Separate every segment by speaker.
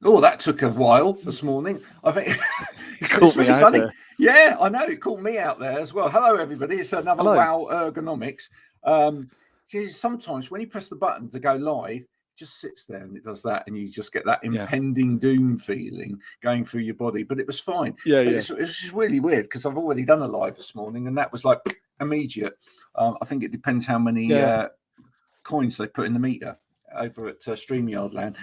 Speaker 1: Oh, that took a while this morning. I think it's really funny. There. Yeah, I know. It caught me out there as well. Hello, everybody. It's another Wow Ergonomics. Sometimes when you press the button to go live, it just sits there and it does that, and you just get that impending doom feeling going through your body. But it was fine. It's just really weird because I've already done a live this morning, and that was like immediate. I think it depends how many coins they put in the meter over at StreamYard land.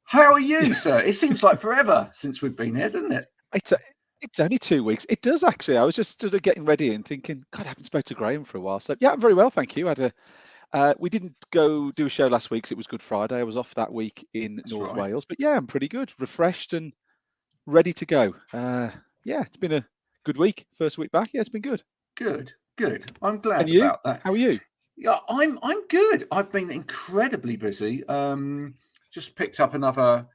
Speaker 1: How are you, sir? It seems like forever since we've been here, doesn't it?
Speaker 2: It's only 2 weeks. It does, actually. I was just sort of getting ready and thinking, God, I haven't spoken to Graham for a while. So, yeah, I'm very well, thank you. We didn't go do a show last week because it was Good Friday. I was off that week in North Wales. But, yeah, I'm pretty good, refreshed and ready to go. It's been a good week. First week back. Yeah, it's been good.
Speaker 1: Good. I'm glad about that.
Speaker 2: How are you?
Speaker 1: Yeah, I'm good. I've been incredibly busy. Just picked up another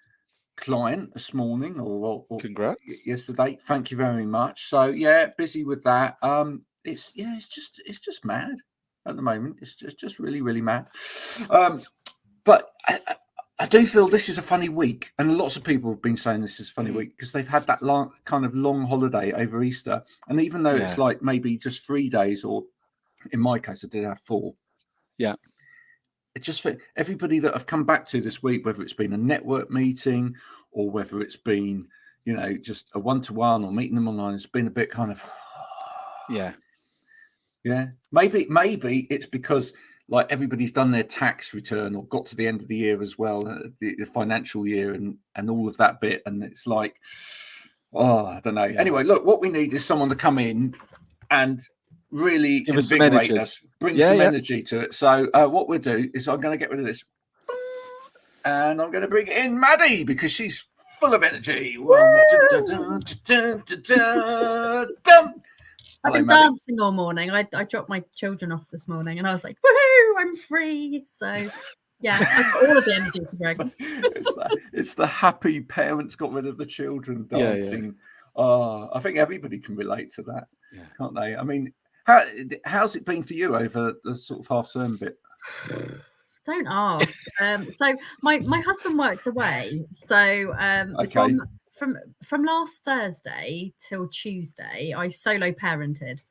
Speaker 1: client this morning or
Speaker 2: congrats
Speaker 1: yesterday. Thank you very much. So yeah, busy with that. It's just mad at the moment. It's just really mad. But I do feel this is a funny week, and lots of people have been saying this is a funny week because they've had that long holiday over Easter, and even though it's like maybe just 3 days, or in my case I did have 4.
Speaker 2: Yeah.
Speaker 1: It just for everybody that I've come back to this week, whether it's been a network meeting or whether it's been, just a one-to-one or meeting them online, it's been a bit kind of,
Speaker 2: yeah.
Speaker 1: Maybe it's because like everybody's done their tax return or got to the end of the year as well, the financial year and all of that bit, and it's like, I don't know. Yeah. Anyway, look, what we need is someone to come in and really invigorate us, bring some energy to it. So what we'll do is I'm going to get rid of this and I'm going to bring in Maddy because she's full of energy.
Speaker 3: I've been dancing all morning. I dropped my children off this morning and I was like, woohoo, I'm free. So yeah, I've got all of the energy to bring.
Speaker 1: It's the happy parents got rid of the children dancing. I think everybody can relate to that, can't they? I mean, how's it been for you over the sort of half-term bit?
Speaker 3: Don't ask. So my husband works away. So from last Thursday till Tuesday, I solo parented.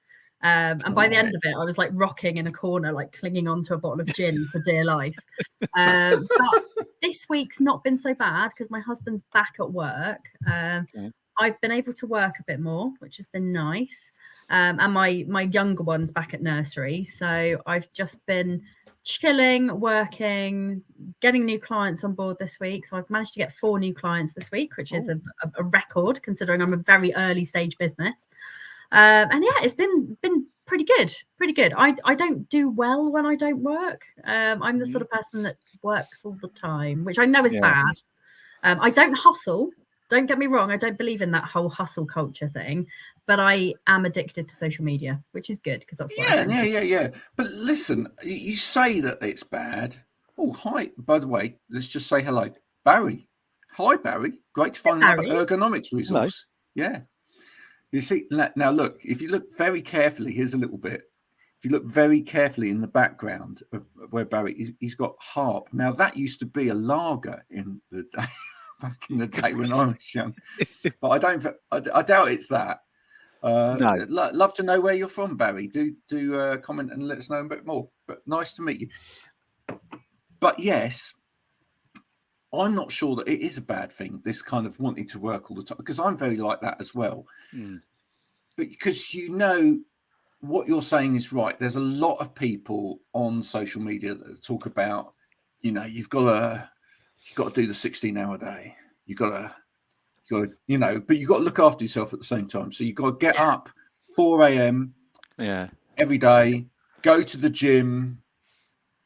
Speaker 3: And by the end of it, I was like rocking in a corner, like clinging onto a bottle of gin for dear life. But this week's not been so bad because my husband's back at work. I've been able to work a bit more, which has been nice. And my younger one's back at nursery. So I've just been chilling, working, getting new clients on board this week. So I've managed to get 4 new clients this week, which is a record considering I'm a very early stage business. And yeah, it's been pretty good. I don't do well when I don't work. I'm the sort of person that works all the time, which I know is bad. I don't hustle. Don't get me wrong. I don't believe in that whole hustle culture thing, but I am addicted to social media, which is good because that's what
Speaker 1: yeah. But listen, you say that it's bad. Oh, hi. By the way, let's just say hello, Barry. Hi, Barry. Great to find another ergonomics resource. Hello. Yeah. You see, now look, if you look very carefully, here's a little bit. If you look very carefully in the background of where Barry, he's got harp. Now, that used to be a lager in the day, back in the day when I was young. But I doubt it's that. No. Love to know where you're from, Barry. Do comment and let us know a bit more. But nice to meet you. But yes, I'm not sure that it is a bad thing, this kind of wanting to work all the time, because I'm very like that as well. But because what you're saying is right. There's a lot of people on social media that talk about, you've got to do the 16-hour day. You've got to, but you've got to look after yourself at the same time. So you've got to get up 4 a.m. every day, go to the gym.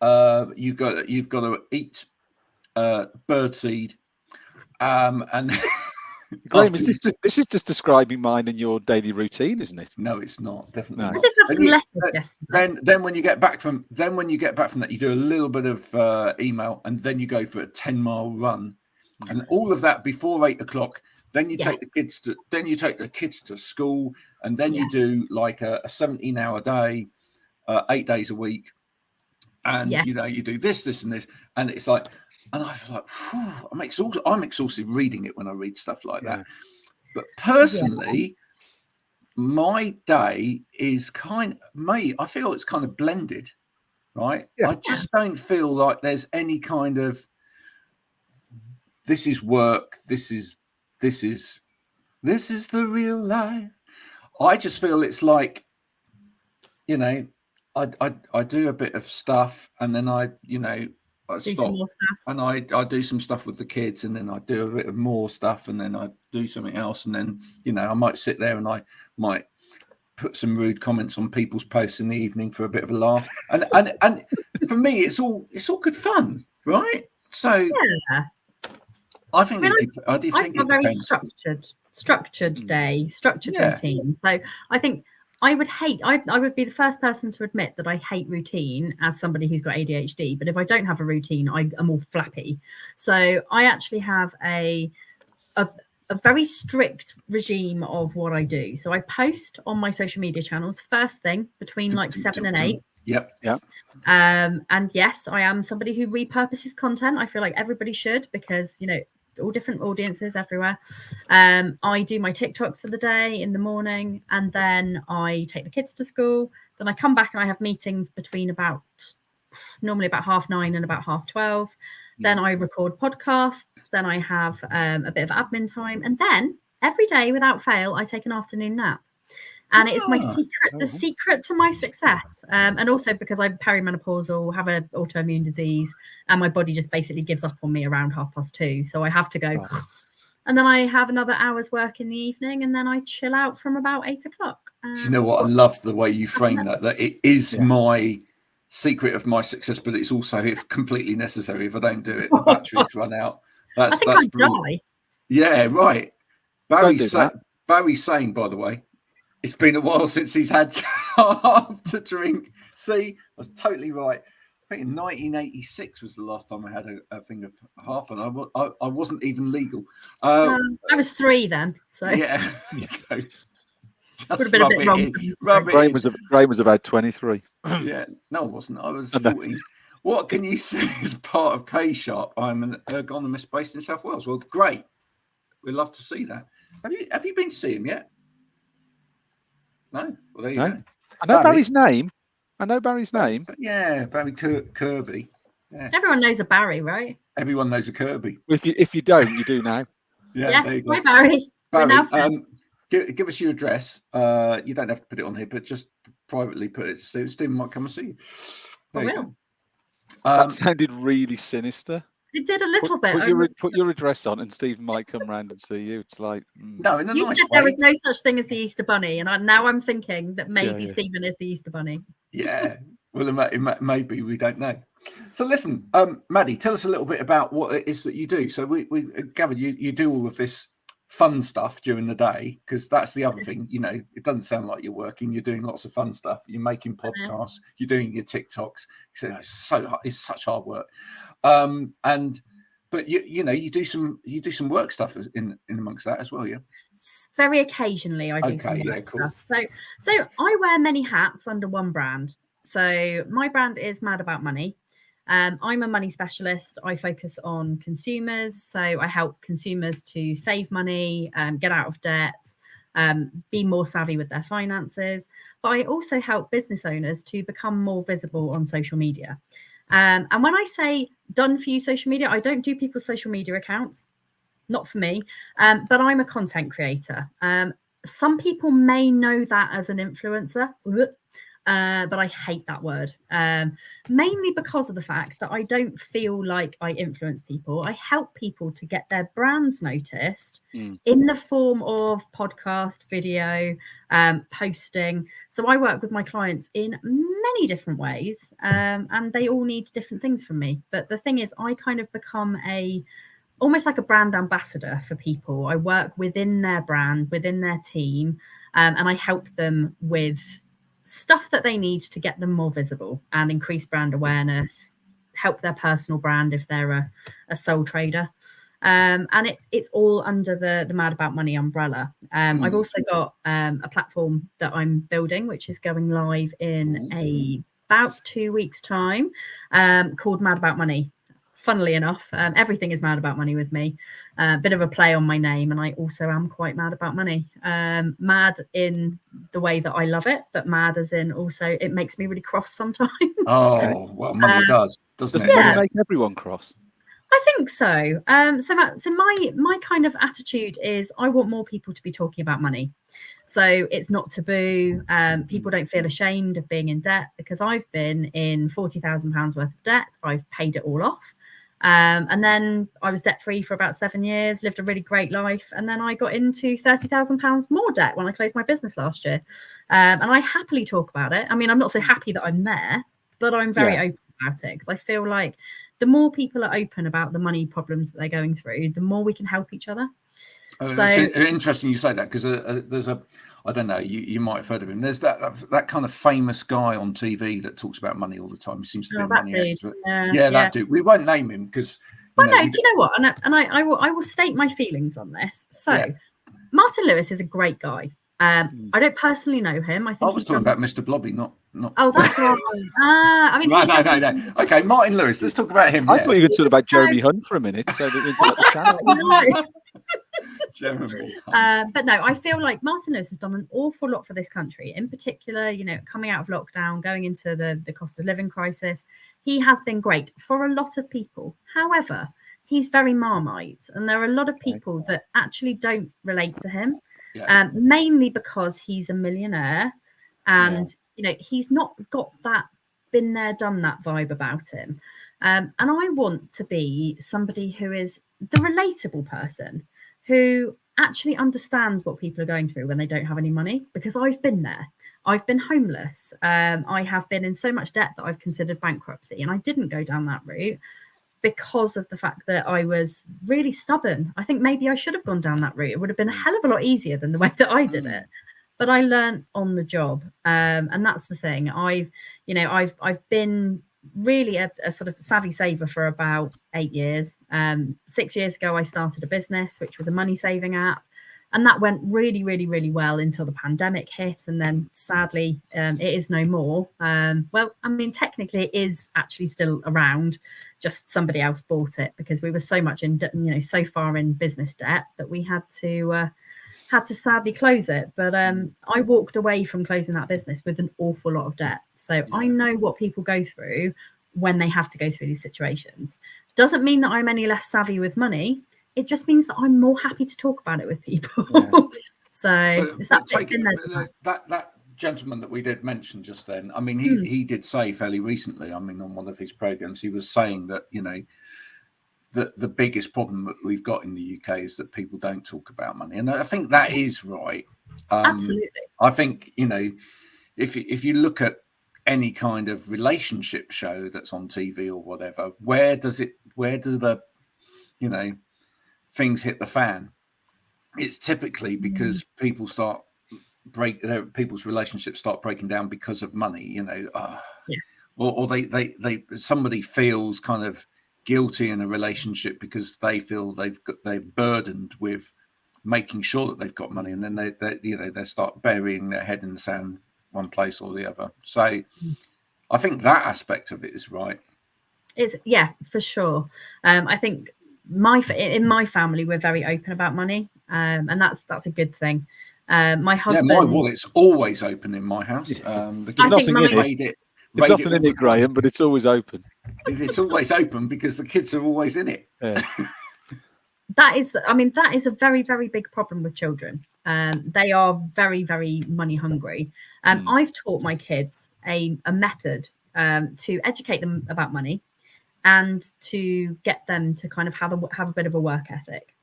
Speaker 1: You've got to eat birdseed, and
Speaker 2: Graham, this is just describing mine and your daily routine, isn't it?
Speaker 1: No, it's not. Definitely not.
Speaker 3: I did have some letters yesterday.
Speaker 1: Then when you get back from that, you do a little bit of email, and then you go for a 10-mile run, and all of that before 8 o'clock. Then you take the kids to school, and then you do like a 17-hour day, 8 days a week, and you do this, and this, and it's like, and I was like, I'm exhausted reading it when I read stuff like that. But personally, my day is I feel it's kind of blended, right? I just don't feel like there's any kind of, this is work, this is the real life. I just feel it's like, you know, I do a bit of stuff, and then I stop, and I do some stuff with the kids, and then I do a bit of more stuff, and then I do something else, and then I might sit there and I might put some rude comments on people's posts in the evening for a bit of a laugh, and for me it's all good fun, right? So I think I think it
Speaker 3: very
Speaker 1: depends.
Speaker 3: structured day, structured routine. So I think I would be the first person to admit that I hate routine as somebody who's got ADHD. But if I don't have a routine, I'm all flappy. So I actually have a very strict regime of what I do. So I post on my social media channels first thing between like 7 and 8.
Speaker 1: Yep.
Speaker 3: And yes, I am somebody who repurposes content. I feel like everybody should, because all different audiences everywhere. I do my TikToks for the day in the morning, and then I take the kids to school. Then I come back and I have meetings between normally about 9:30 and about 12:30. Then I record podcasts. Then I have a bit of admin time, and then every day without fail I take an afternoon nap. And it's my secret, the secret to my success. And also because I'm perimenopausal, have an autoimmune disease, and my body just basically gives up on me around 2:30. So I have to go. And then I have another hour's work in the evening, and then I chill out from about 8 o'clock.
Speaker 1: Do you know what? I love the way you frame that it is my secret of my success, but it's also, if completely necessary, if I don't do it, the batteries run out.
Speaker 3: I think I'd die.
Speaker 1: Yeah, right. Barry's saying, by the way, it's been a while since he's had time to drink. See, I was totally right. I think in 1986 was the last time I had a thing of half, and I wasn't even legal.
Speaker 3: I was 3 then. So
Speaker 1: yeah,
Speaker 3: would have been a bit wrong.
Speaker 2: Graham was about 23.
Speaker 1: Yeah, no, I wasn't. I was 14. What can you see as part of K-Sharp? I'm an ergonomist based in South Wales. Well, great. We'd love to see that. Have you been to see him yet? No. Well, there you go.
Speaker 2: I know Barry's name. Yeah,
Speaker 1: Barry Kirby. Yeah.
Speaker 3: Everyone knows a Barry, right?
Speaker 1: Everyone knows a Kirby.
Speaker 2: If you don't, you do now.
Speaker 1: Yeah. There you go.
Speaker 3: Hi, Barry.
Speaker 1: Give us your address. You don't have to put it on here, but just privately put it. So Stephen might come and see you. There you go.
Speaker 2: That sounded really sinister.
Speaker 3: It did a little bit.
Speaker 2: Put your address on, and Stephen might come round and see you. It's like
Speaker 1: no, in a
Speaker 3: you
Speaker 1: nice
Speaker 3: said
Speaker 1: way.
Speaker 3: There was no such thing as the Easter Bunny, and now I'm thinking that maybe Stephen is the Easter Bunny.
Speaker 1: Yeah, well, maybe we don't know. So listen, Maddy, tell us a little bit about what it is that you do. So we gathered you do all of this fun stuff during the day, because that's the other thing. It doesn't sound like you're working. You're doing lots of fun stuff. You're making podcasts. You're doing your TikToks. It's such hard work. But you do some work stuff in amongst that as well. Yeah.
Speaker 3: Very occasionally I do some work stuff. So I wear many hats under one brand. So my brand is Mad About Money. I'm a money specialist. I focus on consumers. So I help consumers to save money, get out of debt, be more savvy with their finances. But I also help business owners to become more visible on social media. And when I say done for you social media, I don't do people's social media accounts. Not for me. But I'm a content creator. Some people may know that as an influencer. But I hate that word, mainly because of the fact that I don't feel like I influence people. I help people to get their brands noticed in the form of podcast, video, posting. So I work with my clients in many different ways, and they all need different things from me. But the thing is, I kind of become almost like a brand ambassador for people. I work within their brand, within their team, and I help them with stuff that they need to get them more visible and increase brand awareness, help their personal brand if they're a sole trader. And it's all under the Mad About Money umbrella. I've also got a platform that I'm building, which is going live in about 2 weeks' time, called Mad About Money. funnily enough, everything is mad about money with me. Bit of a play on my name, and I also am quite mad about money. Mad in the way that I love it, but mad as in also it makes me really cross sometimes.
Speaker 1: Oh, well, money doesn't
Speaker 2: Does
Speaker 1: it?
Speaker 2: money make everyone cross?
Speaker 3: I think so. So my kind of attitude is I want more people to be talking about money. So it's not taboo. People don't feel ashamed of being in debt, because I've been in £40,000 worth of debt. I've paid it all off. And then I was debt free for about 7 years, lived a really great life. And then I got into £30,000 more debt when I closed my business last year. And I happily talk about it. I mean, I'm not so happy that I'm there, but I'm very open about it, because I feel like the more people are open about the money problems that they're going through, the more we can help each other.
Speaker 1: So it's interesting you say that, because there's I don't know, you might have heard of him. There's that kind of famous guy on TV that talks about money all the time. He seems to be a money expert. That dude. We won't name him because.
Speaker 3: Do you know what? And I will state my feelings on this. So, Martin Lewis is a great guy. I don't personally know him. I
Speaker 1: was talking about Mr. Blobby, not.
Speaker 3: Oh, that's right. I mean,
Speaker 1: no. Okay, Martin Lewis. Let's talk about him.
Speaker 2: I thought you could talk about Jeremy Hunt for a minute, so that we can chat.
Speaker 3: But no, I feel like Martin Lewis has done an awful lot for this country, in particular, coming out of lockdown, going into the cost of living crisis. He has been great for a lot of people. However, he's very Marmite, and there are a lot of people that actually don't relate to him, mainly because he's a millionaire, and he's not got that been there, done that vibe about him. And I want to be somebody who is the relatable person, who actually understands what people are going through when they don't have any money, because I've been there. I've been homeless. I have been in so much debt that I've considered bankruptcy, and I didn't go down that route because of the fact that I was really stubborn. I think maybe I should have gone down that route. It would have been a hell of a lot easier than the way that I did it. But I learned on the job, and that's the thing. I've been really a sort of savvy saver for about 8 years. 6 years ago, I started a business, which was a money saving app. And that went really, really, really well until the pandemic hit. And then sadly, it is no more. Well, I mean, technically it is actually still around. Just somebody else bought it, because we were so much in, so far in business debt that we had to sadly close it. But I walked away from closing that business with an awful lot of debt. So I know what people go through when they have to go through these situations. Doesn't mean that I'm any less savvy with money. It just means that I'm more happy to talk about it with people. It's
Speaker 1: that gentleman that we did mention just then. I mean, he did say fairly recently, I mean, on one of his programs, he was saying that, the biggest problem that we've got in the UK is that people don't talk about money. And I think that is right.
Speaker 3: Absolutely.
Speaker 1: I think, if you look at any kind of relationship show that's on TV or whatever, where do the, things hit the fan? It's typically because people's relationships start breaking down because of money, or they somebody feels kind of guilty in a relationship because they feel they're burdened with making sure that they've got money, and then they start burying their head in the sand one place or the other. So I think that aspect of it is right.
Speaker 3: It's for sure. I think in my family we're very open about money, and that's a good thing. My husband,
Speaker 1: my wallet's always open in my house.
Speaker 2: There's nothing in it, Graham, but it's always open.
Speaker 1: It's always open because the kids are always in it.
Speaker 3: That is a very, very big problem with children. They are very, very money hungry. I've taught my kids a method to educate them about money and to get them to kind of have a bit of a work ethic.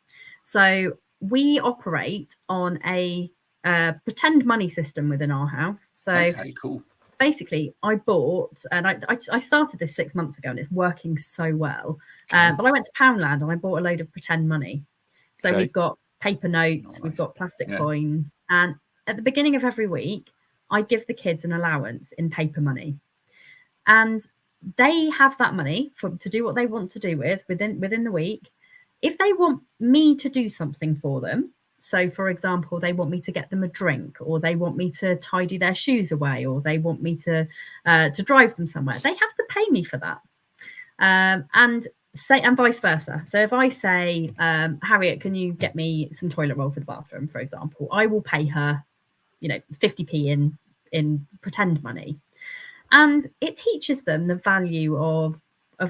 Speaker 3: So we operate on a pretend money system within our house. So
Speaker 1: okay, cool.
Speaker 3: Basically, I bought, and I started this 6 months ago, and it's working so well. But I went to Poundland and I bought a load of pretend money. So we've got paper notes, we've got plastic coins, and at the beginning of every week, I give the kids an allowance in paper money, and they have that money to do what they want to do with within the week. If they want me to do something for them, so, for example, they want me to get them a drink, or they want me to tidy their shoes away, or they want me to drive them somewhere, they have to pay me for that. And say, and vice versa. So if I say, Harriet, can you get me some toilet roll for the bathroom, for example, I will pay her, 50p in pretend money. And it teaches them the value of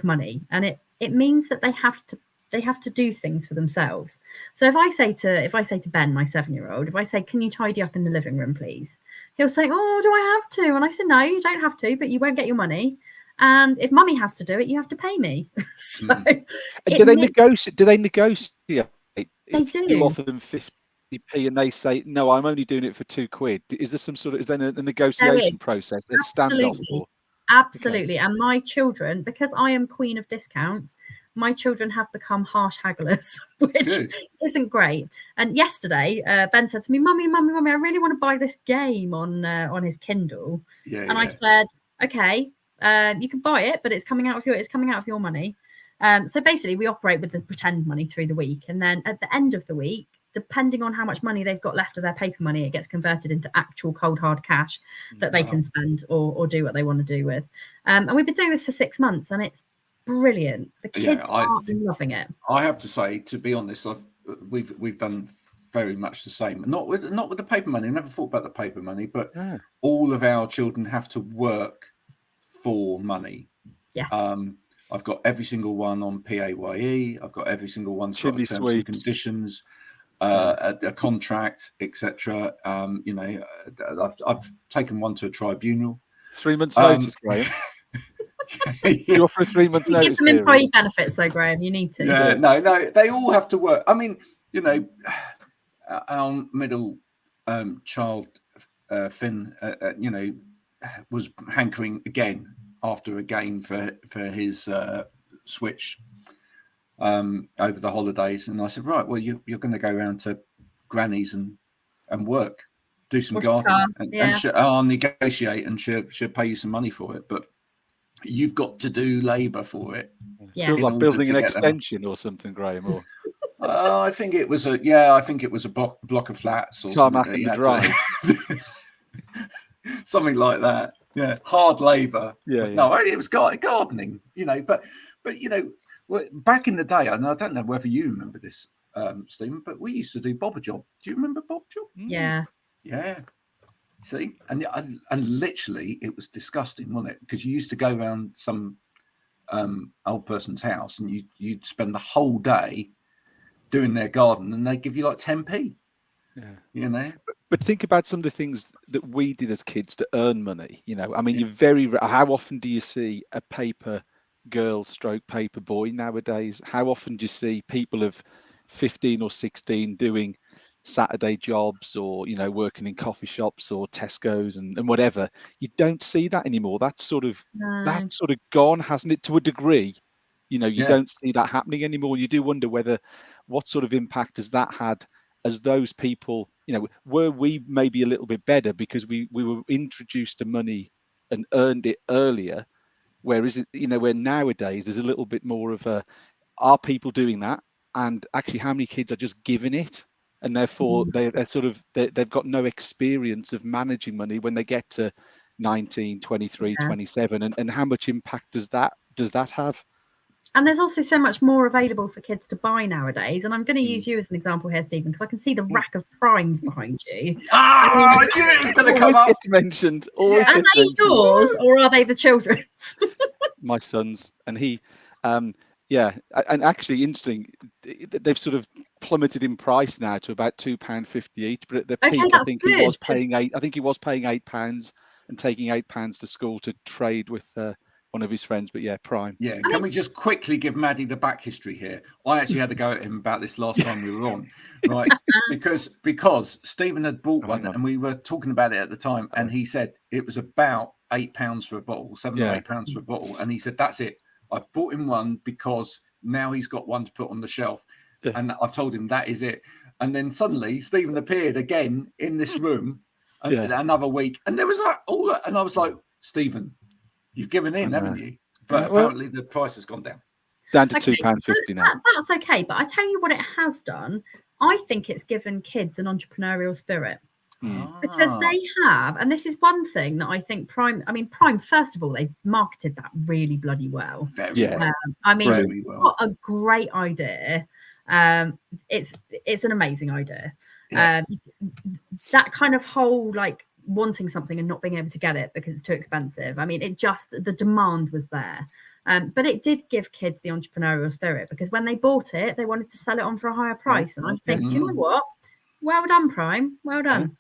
Speaker 3: money, and it means that they have to do things for themselves. So if I say to Ben, my 7-year-old, if I say, can you tidy up in the living room, please? He'll say, oh, do I have to? And I said, no, you don't have to, but you won't get your money. And if mummy has to do it, you have to pay me. So
Speaker 2: do they negotiate? Do they negotiate?
Speaker 3: They do.
Speaker 2: You offer them 50p and they say, no, I'm only doing it for £2. Is there some sort of, is there a negotiation process, a standoff?
Speaker 3: Absolutely. Okay. And my children, because I am queen of discounts, my children have become harsh hagglers, which isn't great. And yesterday, Ben said to me, Mummy, I really want to buy this game on his Kindle. I said, okay, you can buy it, but it's coming out of your money. So basically, we operate with the pretend money through the week, and then at the end of the week, depending on how much money they've got left of their paper money, it gets converted into actual cold hard cash that they can spend or do what they want to do with. And we've been doing this for 6 months, and it's brilliant. The kids are loving it.
Speaker 1: I have to say, to be honest, we've done very much the same. Not with the paper money. I never thought about the paper money, but all of our children have to work for money.
Speaker 3: Yeah.
Speaker 1: I've got every single one on PAYE. I've got every single one got terms and conditions, a contract, etc. I've taken one to a tribunal.
Speaker 2: 3 months notice, Graham. You offer a 3-month notice.
Speaker 3: Give them employee benefits, though, Graham. You need to.
Speaker 1: Yeah, no, they all have to work. I mean, our middle child, Finn, was hankering again after a game for his Switch over the holidays, and I said, right, well, you're going to go around to grannies and work, do some gardening, and I'll negotiate, and she'll pay you some money for it, but you've got to do labour for it.
Speaker 2: Yeah, feels like building an extension or something, Graham. Or
Speaker 1: I think it was a block of flats or something. Something like that. Yeah, hard labour. No, it was gardening. But back in the day, and I don't know whether you remember this, Stephen, but we used to do Bob a Job. Do you remember Bob Job?
Speaker 3: Yeah.
Speaker 1: Yeah. See, and literally, it was disgusting, wasn't it? Because you used to go around some old person's house, and you'd spend the whole day doing their garden, and they'd give you like 10p.
Speaker 2: Yeah. But think about some of the things that we did as kids to earn money. I mean, how often do you see a paper girl / paper boy nowadays? How often do you see people of 15 or 16 doing Saturday jobs or working in coffee shops or Tesco's and whatever? You don't see that anymore. That's sort of gone, hasn't it, to a degree? You don't see that happening anymore. You do wonder what sort of impact has that had as those people, were we maybe a little bit better because we were introduced to money and earned it earlier, whereas where nowadays there's a little bit more of are people doing that, and actually how many kids are just given it, and therefore they've got no experience of managing money when they get to 19, 23, 27, and how much impact does that have?
Speaker 3: And there's also so much more available for kids to buy nowadays. And I'm going to use you as an example here, Stephen, because I can see the rack of primes behind you.
Speaker 1: I knew it was going to come up.
Speaker 2: Gets mentioned. Are
Speaker 3: they yours or are they the children's?
Speaker 2: My son's, and he, and actually interesting. They've sort of plummeted in price now to about £2.50 each. But at the peak, I think he was paying £8. I think he was paying £8 and taking £8 to school to trade with one of his friends, but prime.
Speaker 1: Yeah, can we just quickly give Maddy the back history here? I actually had to go at him about this last time we were on, right? because Stephen had bought one, and we were talking about it at the time, and he said it was about £8 for a bottle, £7 or £8 for a bottle, and he said that's it. I bought him one because now he's got one to put on the shelf, and I've told him that is it. And then suddenly Stephen appeared again in this room, another week, and there was like all that, and I was like, Stephen, you've given in, haven't you? But apparently the price has gone down.
Speaker 2: Down to £2.50 now.
Speaker 3: That's okay. But I tell you what it has done. I think it's given kids an entrepreneurial spirit. Because they have, and this is one thing that I think Prime, first of all, they marketed that really bloody well.
Speaker 1: Very well.
Speaker 3: What a great idea. It's an amazing idea.
Speaker 1: Yeah.
Speaker 3: That kind of whole like wanting something and not being able to get it because it's too expensive. I mean, the demand was there. But it did give kids the entrepreneurial spirit, because when they bought it, they wanted to sell it on for a higher price. And I think, do you know what? Well done, Prime. Well done.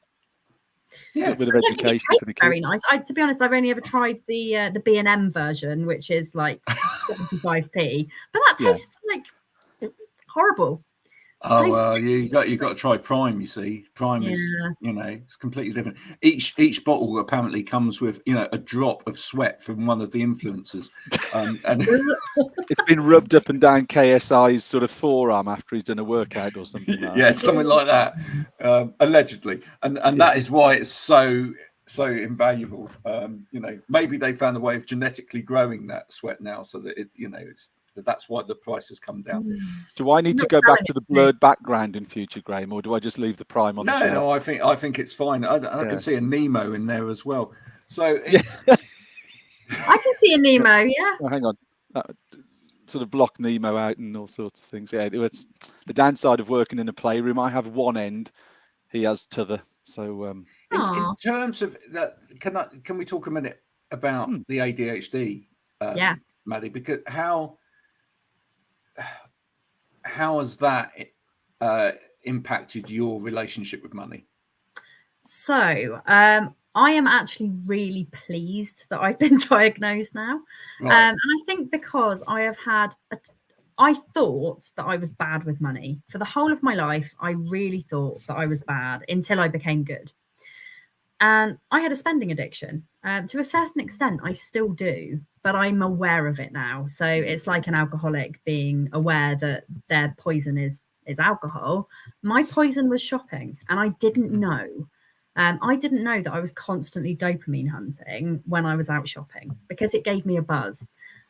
Speaker 2: Yeah, a bit of education for the kids.
Speaker 3: Very nice. To be honest, I've only ever tried the B&M version, which is like 75p, but that tastes like horrible.
Speaker 1: You got to try Prime. You see, Prime is, it's completely different. Each bottle apparently comes with, a drop of sweat from one of the influencers, and
Speaker 2: it's been rubbed up and down KSI's sort of forearm after he's done a workout or something. Like that.
Speaker 1: Something like that, allegedly, and that is why it's so invaluable. Maybe they found a way of genetically growing that sweat now, so that that's why the price has come down.
Speaker 2: Do I need to go back to the blurred background in future, Graham, or do I just leave the Prime on?
Speaker 1: No, I think it's fine. I can see a Nemo in there as well. So
Speaker 3: I can see a Nemo. Yeah.
Speaker 2: Oh, hang on, sort of block Nemo out and all sorts of things. Yeah, it's the downside of working in a playroom. I have one end, he has t'other. So
Speaker 1: in terms of that, can we talk a minute about the ADHD? Maddy, because how has that impacted your relationship with money?
Speaker 3: So I am actually really pleased that I've been diagnosed now.
Speaker 1: Right.
Speaker 3: And I think because I have had I thought that I was bad with money for the whole of my life. I really thought that I was bad until I became good. And I had a spending addiction. To a certain extent, I still do, but I'm aware of it now. So it's like an alcoholic being aware that their poison is alcohol. My poison was shopping, and I didn't know. I didn't know that I was constantly dopamine hunting when I was out shopping, because it gave me a buzz.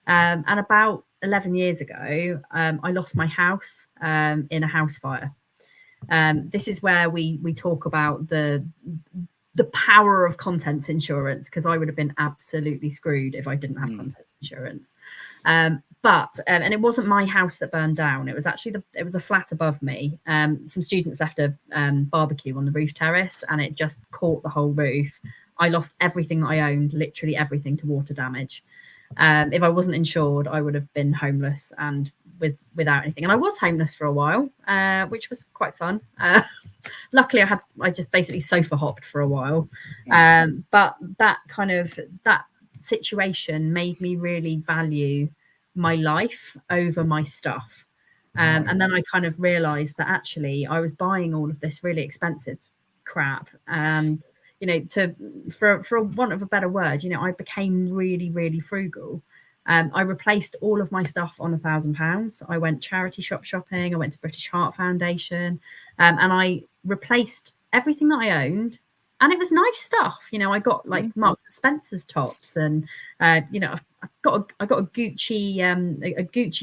Speaker 3: And about 11 years ago, I lost my house in a house fire. This is where we talk about the power of contents insurance, because I would have been absolutely screwed if I didn't have contents insurance. But it wasn't my house that burned down. It was actually it was a flat above me. Some students left a barbecue on the roof terrace, and it just caught the whole roof. I lost everything that I owned, literally everything, to water damage. If I wasn't insured, I would have been homeless and without anything. And I was homeless for a while, which was quite fun. Luckily, I just basically sofa hopped for a while. But that situation made me really value my life over my stuff. And then I kind of realized that actually I was buying all of this really expensive crap. For want of a better word, I became really, really frugal. I replaced all of my stuff on £1,000. I went charity shop shopping. I went to British Heart Foundation, and I replaced everything that I owned. And it was nice stuff. I got like Marks and Spencer's tops, and I got a Gucci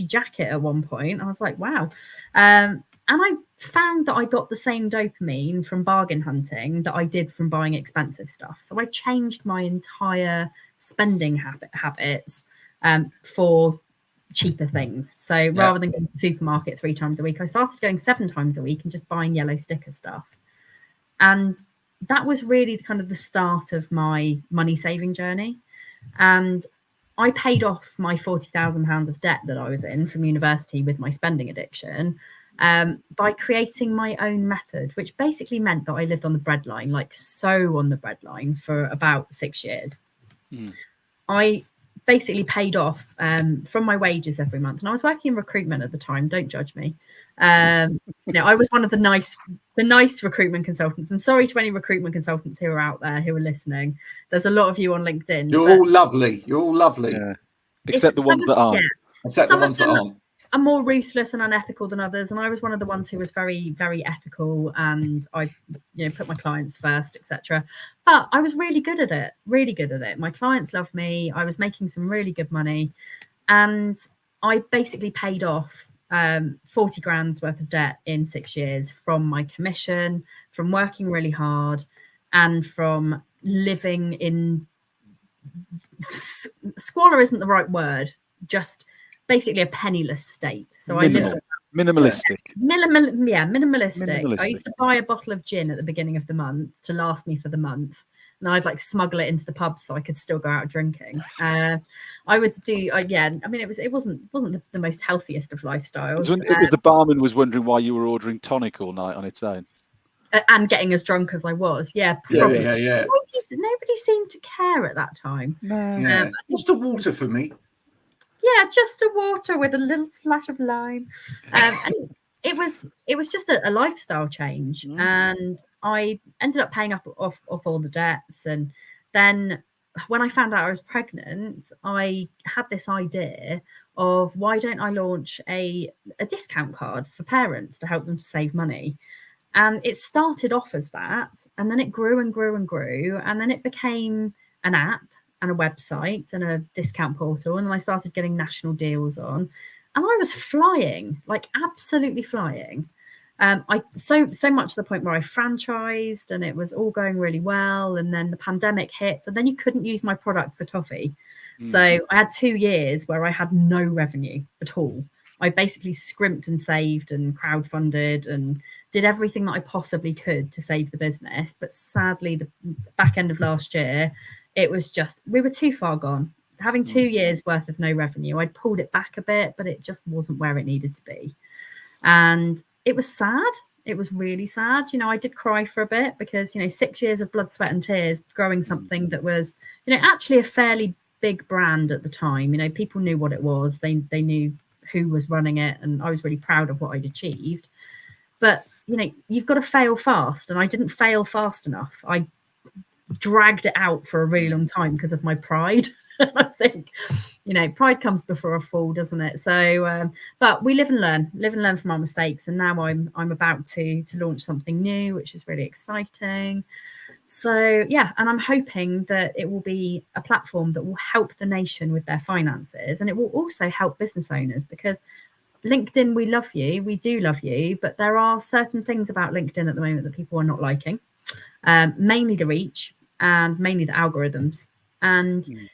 Speaker 3: jacket at one point. I was like, wow. And I found that I got the same dopamine from bargain hunting that I did from buying expensive stuff. So I changed my entire spending habits for cheaper things. So rather than going to the supermarket 3 times a week, I started going 7 times a week and just buying yellow sticker stuff. And that was really kind of the start of my money saving journey. And I paid off my £40,000 of debt that I was in from university with my spending addiction by creating my own method, which basically meant that I lived on the breadline, like so on the breadline, for about 6 years. I basically paid off from my wages every month, and I was working in recruitment at the time. Don't judge me. I was one of the nice recruitment consultants, and sorry to any recruitment consultants who are out there who are listening. There's a lot of you on LinkedIn.
Speaker 1: You're all lovely.
Speaker 2: Yeah. Except the ones that aren't.
Speaker 1: Except the ones that aren't.
Speaker 3: Are more ruthless and unethical than others, and I was one of the ones who was very, very ethical, and I put my clients first, etc. But I was really good at it. My clients loved me. I was making some really good money, and I basically paid off 40 grand's worth of debt in 6 years from my commission, from working really hard. and from living in squalor isn't the right word, just basically a penniless state. So
Speaker 2: minimalistic.
Speaker 3: Minimalistic. I used to buy a bottle of gin at the beginning of the month to last me for the month, and I'd like smuggle it into the pub so I could still go out drinking. I would do again. I mean, it wasn't the most healthiest of lifestyles.
Speaker 2: It was the barman was wondering why you were ordering tonic all night on its own,
Speaker 3: and getting as drunk as I was. Yeah. Nobody seemed to care at that time.
Speaker 1: No. Just the water for me.
Speaker 3: Yeah, just a water with a little splash of lime. And it was just a lifestyle change, and I ended up paying off all the debts. And then when I found out I was pregnant, I had this idea of why don't I launch a discount card for parents to help them to save money. And it started off as that, and then it grew and grew and grew, and then it became an app and a website and a discount portal, and I started getting national deals on, and I was flying, like absolutely flying. I so much to the point where I franchised, and it was all going really well. And then the pandemic hit, and then you couldn't use my product for toffee. So I had 2 years where I had no revenue at all. I basically scrimped and saved and crowdfunded and did everything that I possibly could to save the business. But sadly, the back end of last year, it was just, we were too far gone. Having 2 years worth of no revenue, I'd pulled it back a bit, but it just wasn't where it needed to be. And it was sad. It was really sad. I did cry for a bit because, 6 years of blood, sweat and tears growing something that was, actually a fairly big brand at the time. People knew what it was. They knew who was running it, and I was really proud of what I'd achieved. But, you've got to fail fast, and I didn't fail fast enough. I dragged it out for a really long time because of my pride. I think, pride comes before a fall, doesn't it? So, but we live and learn from our mistakes. And now I'm about to launch something new, which is really exciting. So, yeah, and I'm hoping that it will be a platform that will help the nation with their finances. And it will also help business owners, because LinkedIn, we love you. We do love you. But there are certain things about LinkedIn at the moment that people are not liking, mainly the reach and mainly the algorithms. And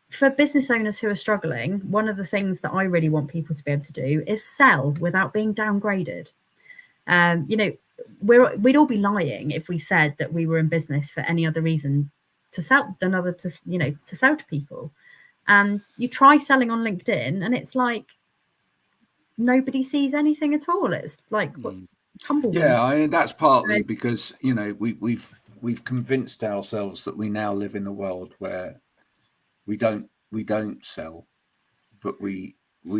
Speaker 3: for business owners who are struggling, one of the things that I really want people to be able to do is sell without being downgraded. We'd all be lying if we said that we were in business for any other reason to sell than to sell to people. And you try selling on LinkedIn, and it's like nobody sees anything at all. It's like tumbleweed.
Speaker 1: Yeah, I mean, that's partly because we've convinced ourselves that we now live in a world where we don't sell, but we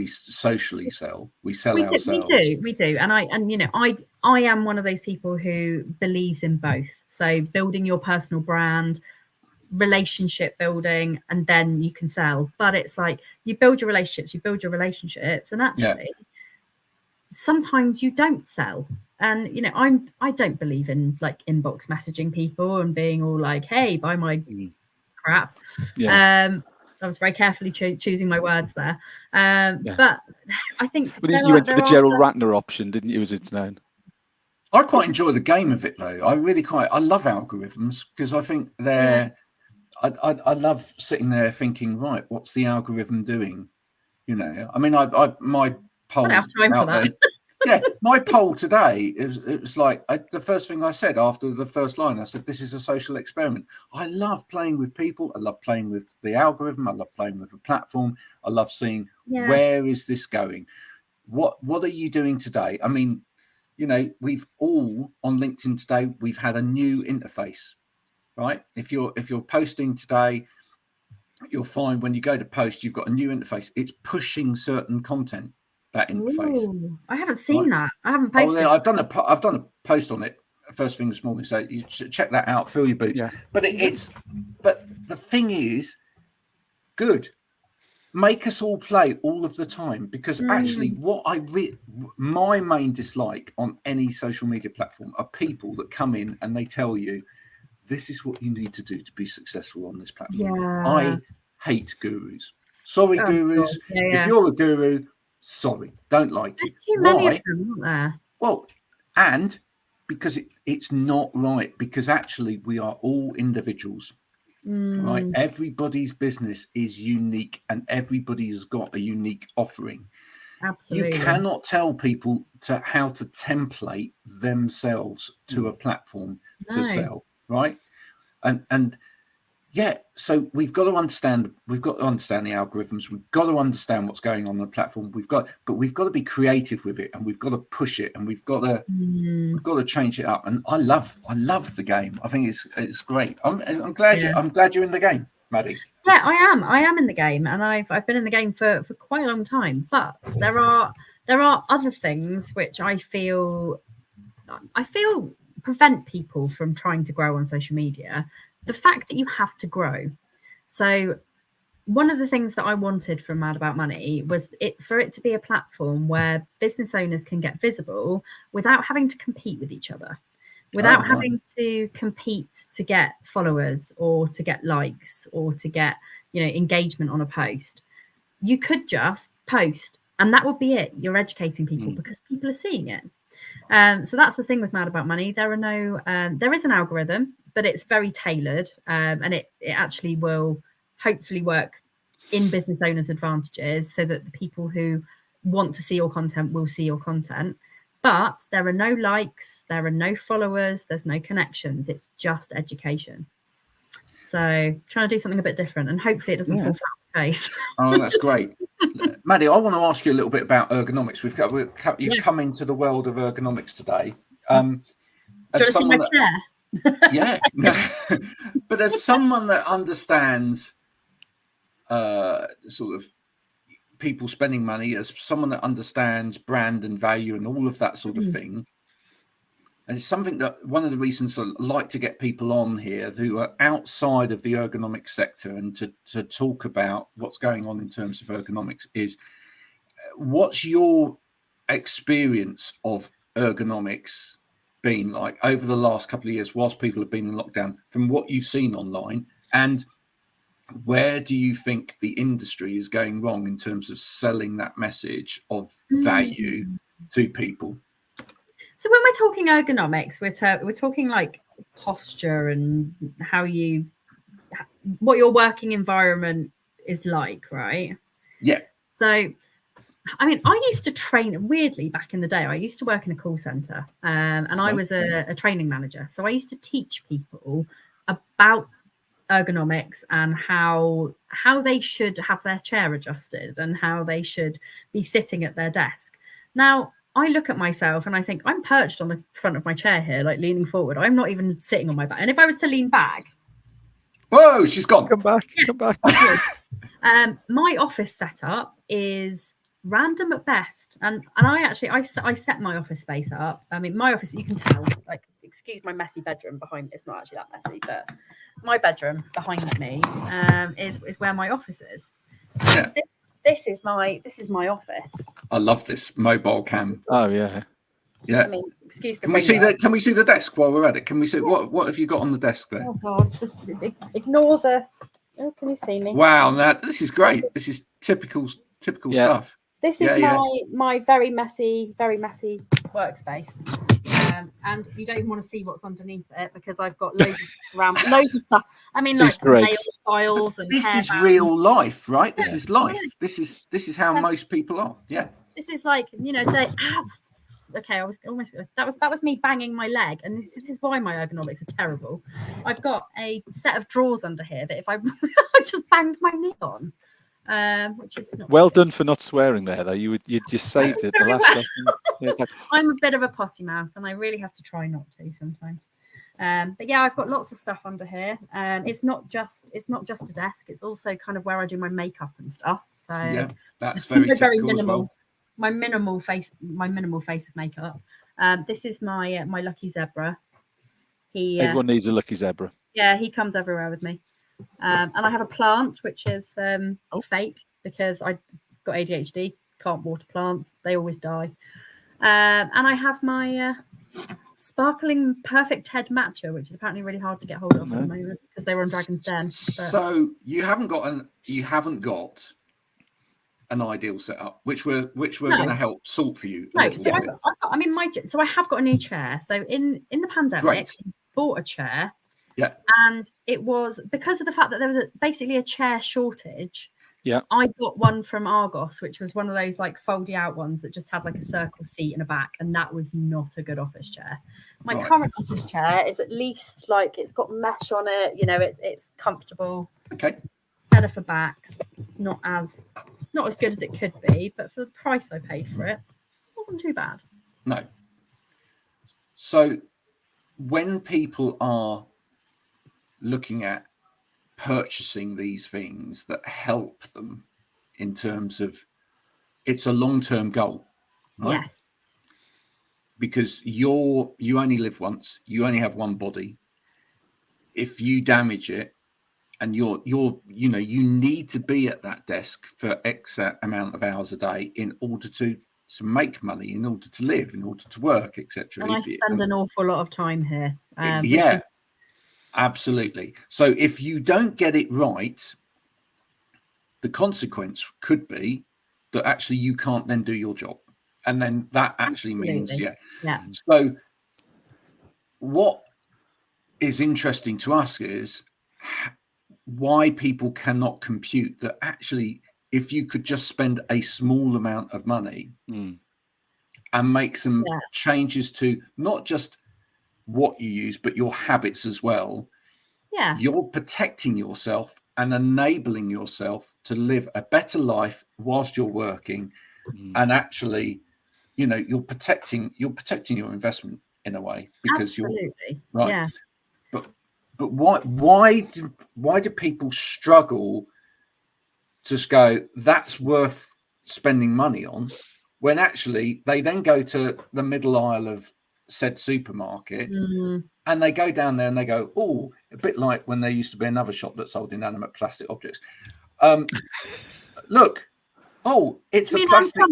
Speaker 1: socially sell. We sell ourselves.
Speaker 3: We do. And I am one of those people who believes in both. So building your personal brand, relationship building, and then you can sell. But it's like you build your relationships, and actually sometimes you don't sell. And I don't believe in like inbox messaging people and being all like, hey, buy my crap. I was very carefully choosing my words there. But I think
Speaker 2: you went for the Gerald Ratner option, didn't you, as it's known?
Speaker 1: I quite enjoy the game of it, though. I love algorithms, because I think they're I love sitting there thinking, right, what's the algorithm doing? I mean, my poll out there. Yeah, my poll today it was like the first thing I said after the first line. I said, "This is a social experiment." I love playing with people. I love playing with the algorithm. I love playing with the platform. I love seeing where is this going. What are you doing today? I mean, we've all on LinkedIn today. We've had a new interface, right? If you're posting today, you'll find when you go to post, you've got a new interface. It's pushing certain content. That interface.
Speaker 3: Ooh, I haven't seen that. I haven't posted.
Speaker 1: I've done a post on it first thing this morning, so you should check that out. Fill your boots. Yeah. But but the thing is, good. Make us all play all of the time, because actually, my main dislike on any social media platform are people that come in and they tell you, this is what you need to do to be successful on this platform. Yeah. I hate gurus. Sorry, gurus. If you're a guru, sorry, don't like you.
Speaker 3: There's too many of them, aren't there?
Speaker 1: Well, and because it's not right, because actually we are all individuals, right? Everybody's business is unique and everybody has got a unique offering.
Speaker 3: Absolutely.
Speaker 1: You cannot tell people how to template themselves to a platform to sell, right? And yeah, so we've got to understand the algorithms. We've got to understand what's going on the platform. But we've got to be creative with it, and we've got to push it, and we've got to change it up. And I love the game. I think it's great. I'm glad you're in the game, Maddy.
Speaker 3: Yeah, I am in the game, and I've been in the game for quite a long time. But there are other things which I feel prevent people from trying to grow on social media. The fact that you have to grow. So one of the things that I wanted from Mad About Money was for it to be a platform where business owners can get visible without having to compete with each other, without having to compete to get followers or to get likes or to get, engagement on a post. You could just post and that would be it. You're educating people because people are seeing it. So that's the thing with Mad About Money. There is an algorithm, but it's very tailored, and it actually will hopefully work in business owners' advantages, so that the people who want to see your content will see your content. But there are no likes, there are no followers, there's no connections. It's just education. So trying to do something a bit different, and hopefully it doesn't fall flat on the face.
Speaker 1: Oh, that's great. Maddy, I want to ask you a little bit about ergonomics. You've come into the world of ergonomics today.
Speaker 3: Do you want to see my chair?
Speaker 1: Yeah. But as someone that understands sort of people spending money, as someone that understands brand and value and all of that sort of thing, and it's something that one of the reasons I like to get people on here who are outside of the ergonomics sector and to talk about what's going on in terms of ergonomics is, what's your experience of ergonomics been like over the last couple of years whilst people have been in lockdown, from what you've seen online, and where do you think the industry is going wrong in terms of selling that message of value to people?
Speaker 3: So when we're talking ergonomics, we're talking like posture and what your working environment is like, right?
Speaker 1: Yeah.
Speaker 3: So, I mean, I used to train, weirdly, back in the day. I used to work in a call center, and I was a training manager. So I used to teach people about ergonomics and how they should have their chair adjusted and how they should be sitting at their desk. Now, I look at myself and I think I'm perched on the front of my chair here, like leaning forward. I'm not even sitting on my back. And if I was to lean back,
Speaker 1: whoa, she's gone.
Speaker 2: Come back.
Speaker 3: My office setup is random at best, and I set my office space up. I mean, my office, you can tell, like, excuse my messy bedroom behind me. It's not actually that messy, but my bedroom behind me is where my office is.
Speaker 1: Yeah.
Speaker 3: This is my office.
Speaker 1: I love this mobile cam.
Speaker 2: Oh yeah.
Speaker 1: Yeah.
Speaker 3: I mean, excuse the.
Speaker 1: Can we see the desk while we're at it? Can we see what have you got on the desk there?
Speaker 3: Oh God, just ignore the. Oh, can you see me?
Speaker 1: Wow, now this is great. This is typical stuff.
Speaker 3: This is my very messy workspace. And you don't even want to see what's underneath it because I've got loads of stuff. I mean, like nail files and
Speaker 1: this is
Speaker 3: bands.
Speaker 1: real life, right? This is life. This is how most people are. Yeah.
Speaker 3: This is like, okay, I was almost that was me banging my leg, and this is why my ergonomics are terrible. I've got a set of drawers under here that if I just banged my knee on. Which is not
Speaker 2: well done for not swearing there, though. You just saved it the last second.
Speaker 3: I'm a bit of a potty mouth, and I really have to try not to sometimes. But yeah, I've got lots of stuff under here. It's not just a desk. It's also kind of where I do my makeup and stuff. So
Speaker 1: yeah, that's very
Speaker 3: minimal.
Speaker 1: As well.
Speaker 3: My minimal face of makeup. This is my lucky zebra.
Speaker 2: Everyone needs a lucky zebra.
Speaker 3: Yeah, he comes everywhere with me. And I have a plant which is fake because I got ADHD, can't water plants, they always die. And I have my sparkling perfect head matcha, which is apparently really hard to get hold of at the moment because they were on Dragon's Den. But...
Speaker 1: So you haven't got an ideal setup, which we're going to help sort for you.
Speaker 3: No, so I've I mean, so I have got a new chair. So in the pandemic, I bought a chair.
Speaker 1: Yeah.
Speaker 3: And it was because of the fact that there was basically a chair shortage.
Speaker 2: Yeah.
Speaker 3: I got one from Argos, which was one of those like foldy out ones that just had like a circle seat in the back, and that was not a good office chair. My current office chair is at least like it's got mesh on it, you know, it's comfortable.
Speaker 1: Okay.
Speaker 3: Better for backs. It's not as good as it could be, but for the price I paid for it, it wasn't too bad.
Speaker 1: No. So when people are looking at purchasing these things that help them in terms of, it's a long-term goal, right?
Speaker 3: Yes.
Speaker 1: Because you only live once, you only have one body. If you damage it, and you need to be at that desk for X amount of hours a day in order to make money, in order to live, in order to work, etc.
Speaker 3: And I spend an awful lot of time here.
Speaker 1: Absolutely. So if you don't get it right, the consequence could be that actually you can't then do your job. And then that actually means, So what is interesting to us is why people cannot compute that actually, if you could just spend a small amount of money and make some changes to not just what you use, but your habits as well, you're protecting yourself and enabling yourself to live a better life whilst you're working. And actually, you're protecting your investment in a way, because you're right.
Speaker 3: Yeah.
Speaker 1: But why do people struggle to just go, that's worth spending money on, when actually they then go to the middle aisle of said supermarket and they go down there and they go, oh, a bit like when there used to be another shop that sold inanimate plastic objects. Look, oh, it's a plastic.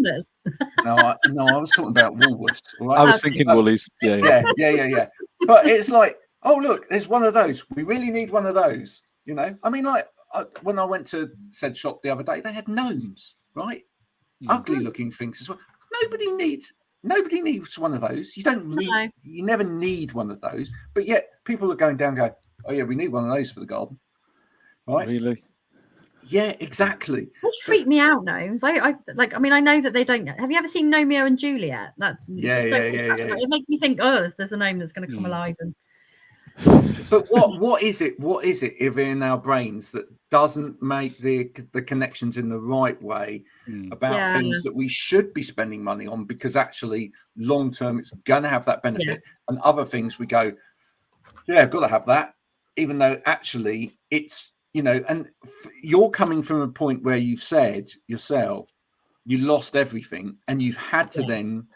Speaker 1: No, I was talking about Woolworths. Right?
Speaker 2: I was thinking Woolies. Yeah.
Speaker 1: But it's like, oh, look, there's one of those. We really need one of those. I mean, like when I went to said shop the other day, they had gnomes, right? Ugly looking things as well. Nobody needs one of those. You never need one of those. But yet people are going down going, oh yeah, we need one of those for the garden. Right?
Speaker 2: Really?
Speaker 1: Yeah, exactly.
Speaker 3: They freak me out, gnomes. I know that they don't. Have you ever seen Romeo and Juliet? It makes me think, oh, there's a gnome that's going to come alive.
Speaker 1: But what is it? What is it in our brains that doesn't make the connections in the right way about things that we should be spending money on, because actually long term it's going to have that benefit, and other things we go, yeah, I've got to have that, even though actually it's, and you're coming from a point where you've said yourself you lost everything and you've had to then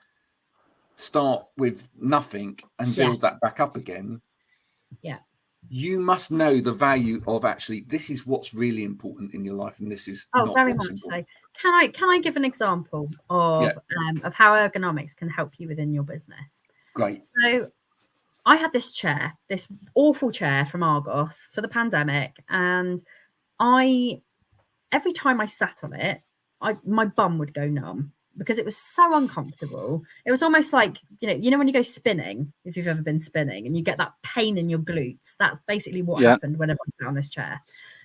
Speaker 1: start with nothing and build that back up again. You must know the value of actually, this is what's really important in your life, and this is not
Speaker 3: very much important. So. Can I give an example of how ergonomics can help you within your business?
Speaker 1: Great.
Speaker 3: So I had this awful chair from Argos for the pandemic, and every time I sat on it, my bum would go numb because it was so uncomfortable. It was almost like, when you go spinning, if you've ever been spinning and you get that pain in your glutes, that's basically what happened whenever I sat on this chair.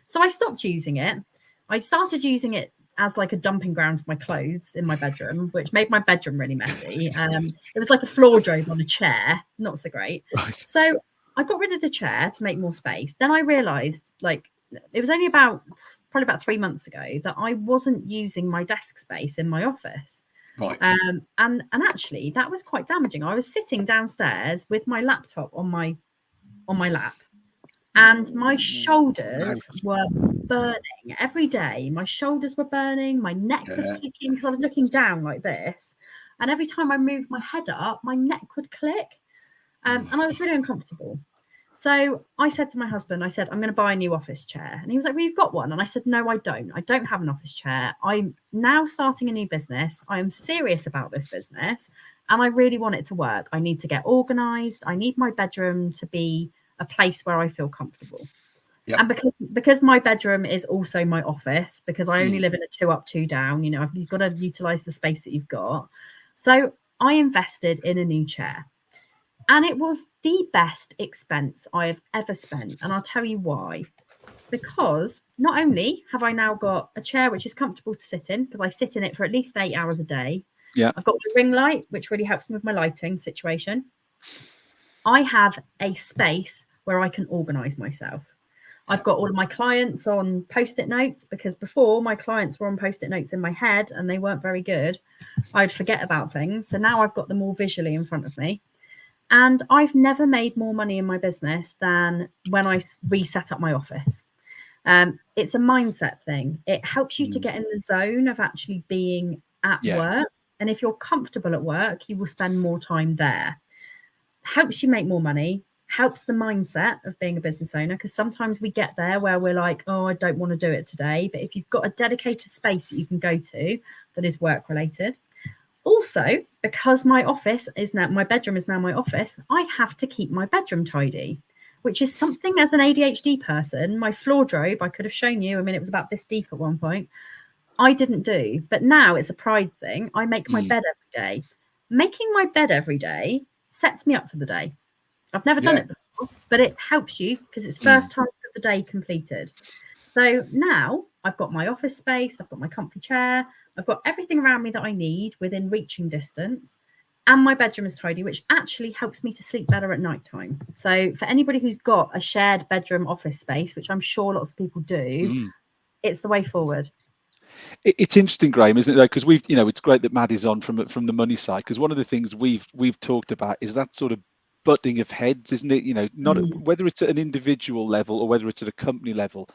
Speaker 3: So I stopped using it. I started using it as like a dumping ground for my clothes in my bedroom, which made my bedroom really messy. It was like a floor job on a chair, not so great. Right. So I got rid of the chair to make more space. Then I realized, it was only probably about 3 months ago, that I wasn't using my desk space in my office.
Speaker 1: Right.
Speaker 3: And actually that was quite damaging. I was sitting downstairs with my laptop on my lap, and my shoulders were burning every day. My shoulders were burning, my neck was clicking because I was looking down like this. And every time I moved my head up, my neck would click. And I was really uncomfortable. So I said to my husband, I'm going to buy a new office chair. And he was like, well, you've got one. And I said, no, I don't. I don't have an office chair. I'm now starting a new business. I am serious about this business and I really want it to work. I need to get organized. I need my bedroom to be a place where I feel comfortable. Yep. And because my bedroom is also my office, because I only live in a 2 up, 2 down, you've got to utilize the space that you've got. So I invested in a new chair. And it was the best expense I have ever spent. And I'll tell you why. Because not only have I now got a chair which is comfortable to sit in, because I sit in it for at least 8 hours a day.
Speaker 2: Yeah.
Speaker 3: I've got my ring light, which really helps me with my lighting situation. I have a space where I can organize myself. I've got all of my clients on Post-it notes, because before my clients were on Post-it notes in my head and they weren't very good. I'd forget about things. So now I've got them all visually in front of me. And I've never made more money in my business than when I reset up my office. It's a mindset thing. It helps you to get in the zone of actually being at work. And if you're comfortable at work, you will spend more time there. Helps you make more money, helps the mindset of being a business owner, because sometimes we get there where we're like, oh, I don't want to do it today. But if you've got a dedicated space that you can go to that is work related. Also, because my bedroom is now my office, I have to keep my bedroom tidy, which is something as an ADHD person, my floor robe, I could have shown you. I mean, it was about this deep at one point. I didn't do, but now it's a pride thing. I make my bed every day. Making my bed every day sets me up for the day. I've never done it before, but it helps you because it's first time of the day completed. So now I've got my office space, I've got my comfy chair, I've got everything around me that I need within reaching distance, and my bedroom is tidy, which actually helps me to sleep better at night time. So for anybody who's got a shared bedroom office space, which I'm sure lots of people do, it's the way forward.
Speaker 2: It's interesting, Graham, isn't it? Because we've, it's great that Maddy's on from the money side, because one of the things we've talked about is that sort of butting of heads, isn't it? Not whether it's at an individual level or whether it's at a company level,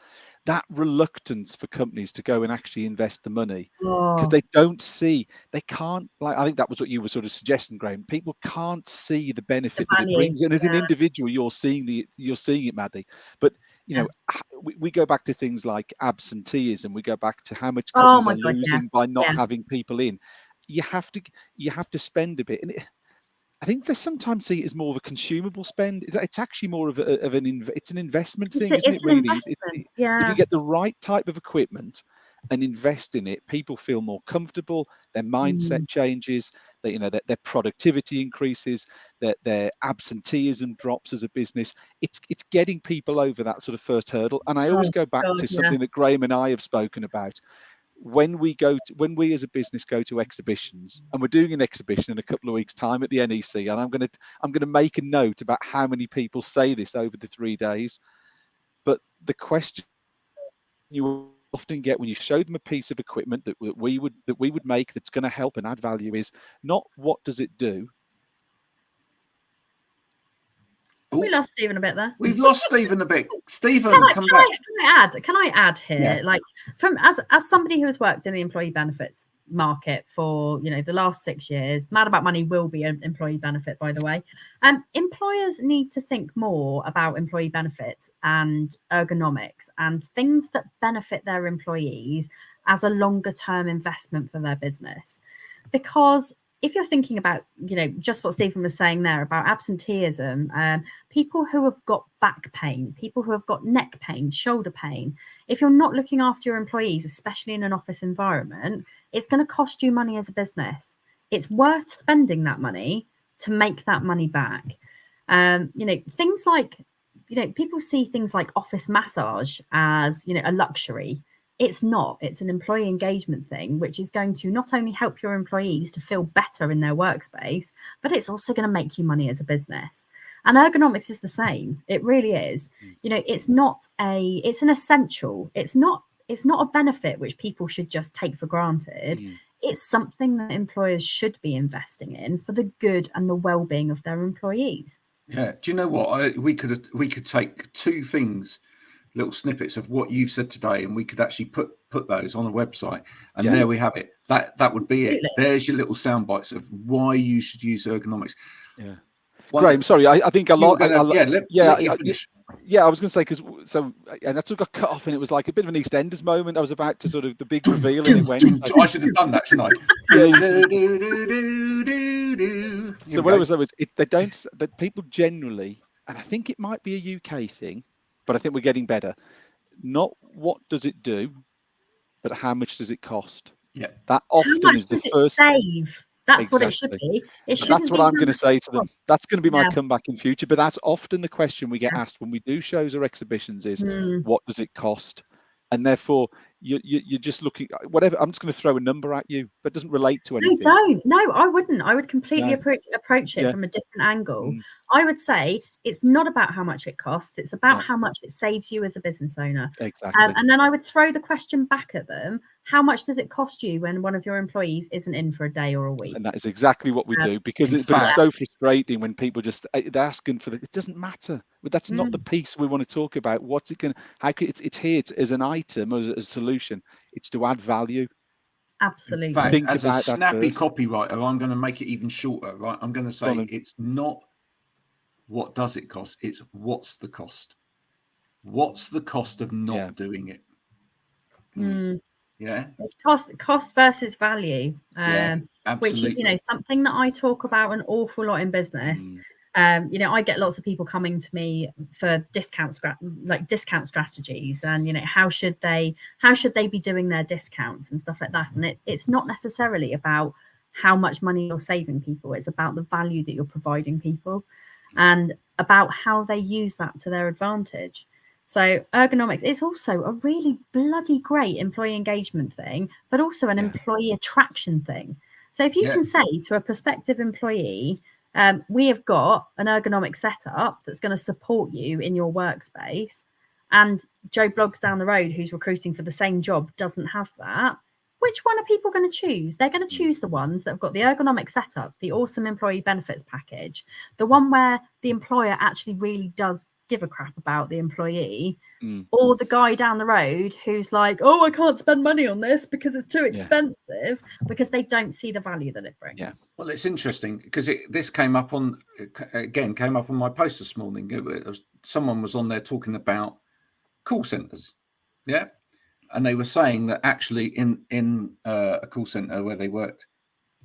Speaker 2: that reluctance for companies to go and actually invest the money because they can't, like, I think that was what you were sort of suggesting, Graham. People can't see the benefit that it brings, and as an individual, you're seeing it, Maddy. But we go back to things like absenteeism. We go back to how much companies are losing by not having people in. You have to spend a bit, and I think they sometimes see it as more of a consumable spend. It's actually more of it's an investment thing, isn't it? Really, if you get the right type of equipment and invest in it, people feel more comfortable. Their mindset changes. Their productivity increases. Their absenteeism drops as a business. It's getting people over that sort of first hurdle. And I always go back to something that Graham and I have spoken about. When we as a business go to exhibitions, and we're doing an exhibition in a couple of weeks' time at the NEC, and I'm going to make a note about how many people say this over the 3 days. But the question you often get when you show them a piece of equipment that we would make that's going to help and add value is not what does it do.
Speaker 3: We lost Stephen a bit there.
Speaker 1: We've lost Stephen a bit. Stephen, come back.
Speaker 3: Can I add here? Like, from as somebody who has worked in the employee benefits market for the last 6 years, Mad About Money will be an employee benefit, by the way. Employers need to think more about employee benefits and ergonomics and things that benefit their employees as a longer term investment for their business. Because if you're thinking about, just what Stephen was saying there about absenteeism, people who have got back pain, people who have got neck pain, shoulder pain, if you're not looking after your employees, especially in an office environment, it's going to cost you money as a business. It's worth spending that money to make that money back. Things like, people see things like office massage as, a luxury. It's not. It's an employee engagement thing, which is going to not only help your employees to feel better in their workspace, but it's also going to make you money as a business. And ergonomics is the same. It really is. It's an essential. It's not a benefit which people should just take for granted. It's something that employers should be investing in for the good and the well-being of their employees.
Speaker 1: Yeah. Do you know what? We could take two things, little snippets of what you've said today, and we could actually put those on a website, and there we have it. That would be it. There's your little sound bites of why you should use ergonomics.
Speaker 2: Yeah. Graham, sorry, I think a lot.
Speaker 1: I was going
Speaker 2: to say and I sort of got cut off, and it was like a bit of an EastEnders moment. I was about to sort of the big reveal, and it went.
Speaker 1: I should have done that, shouldn't I?
Speaker 2: So what I was that people generally, and I think it might be a UK thing, but I think we're getting better. Not what does it do, but how much does it cost?
Speaker 1: Yeah,
Speaker 2: that often is the first.
Speaker 3: Save? That's what it should be.
Speaker 2: That's what I'm going to say to them. That's going to be my comeback in future. But that's often the question we get asked when we do shows or exhibitions is, what does it cost? And therefore, you're just looking, whatever, I'm just going to throw a number at you, but it doesn't relate to anything.
Speaker 3: No, I wouldn't. I would completely approach it from a different angle. I would say it's not about how much it costs. It's about how much it saves you as a business owner.
Speaker 2: Exactly.
Speaker 3: And then I would throw the question back at them. How much does it cost you when one of your employees isn't in for a day or a week?
Speaker 2: And that is exactly what we do, because it's so frustrating when people just they're asking for it doesn't matter. But that's not the piece we want to talk about. What's it going? How could it's here as an item, as a solution? It's to add value.
Speaker 3: Absolutely.
Speaker 1: In fact, as a snappy copywriter, I'm going to make it even shorter. Right? I'm going to say it's not what does it cost. It's what's the cost. What's the cost of not doing it? Yeah,
Speaker 3: it's cost versus value, which is something that I talk about an awful lot in business. I get lots of people coming to me for discount strategies, and how should they be doing their discounts and stuff like that. And it's not necessarily about how much money you're saving people. It's about the value that you're providing people, and about how they use that to their advantage. So ergonomics is also a really bloody great employee engagement thing, but also an employee attraction thing. So if you can say to a prospective employee, we have got an ergonomic setup that's going to support you in your workspace, and Joe Bloggs down the road who's recruiting for the same job doesn't have that, which one are people going to choose? They're going to choose the ones that have got the ergonomic setup, the awesome employee benefits package, the one where the employer actually really does give a crap about the employee, or the guy down the road who's like, oh, I can't spend money on this because it's too expensive, because they don't see the value that it brings.
Speaker 1: Well, it's interesting because this came up on my post this morning. Someone was on there talking about call centers, and they were saying that actually in a call center where they worked,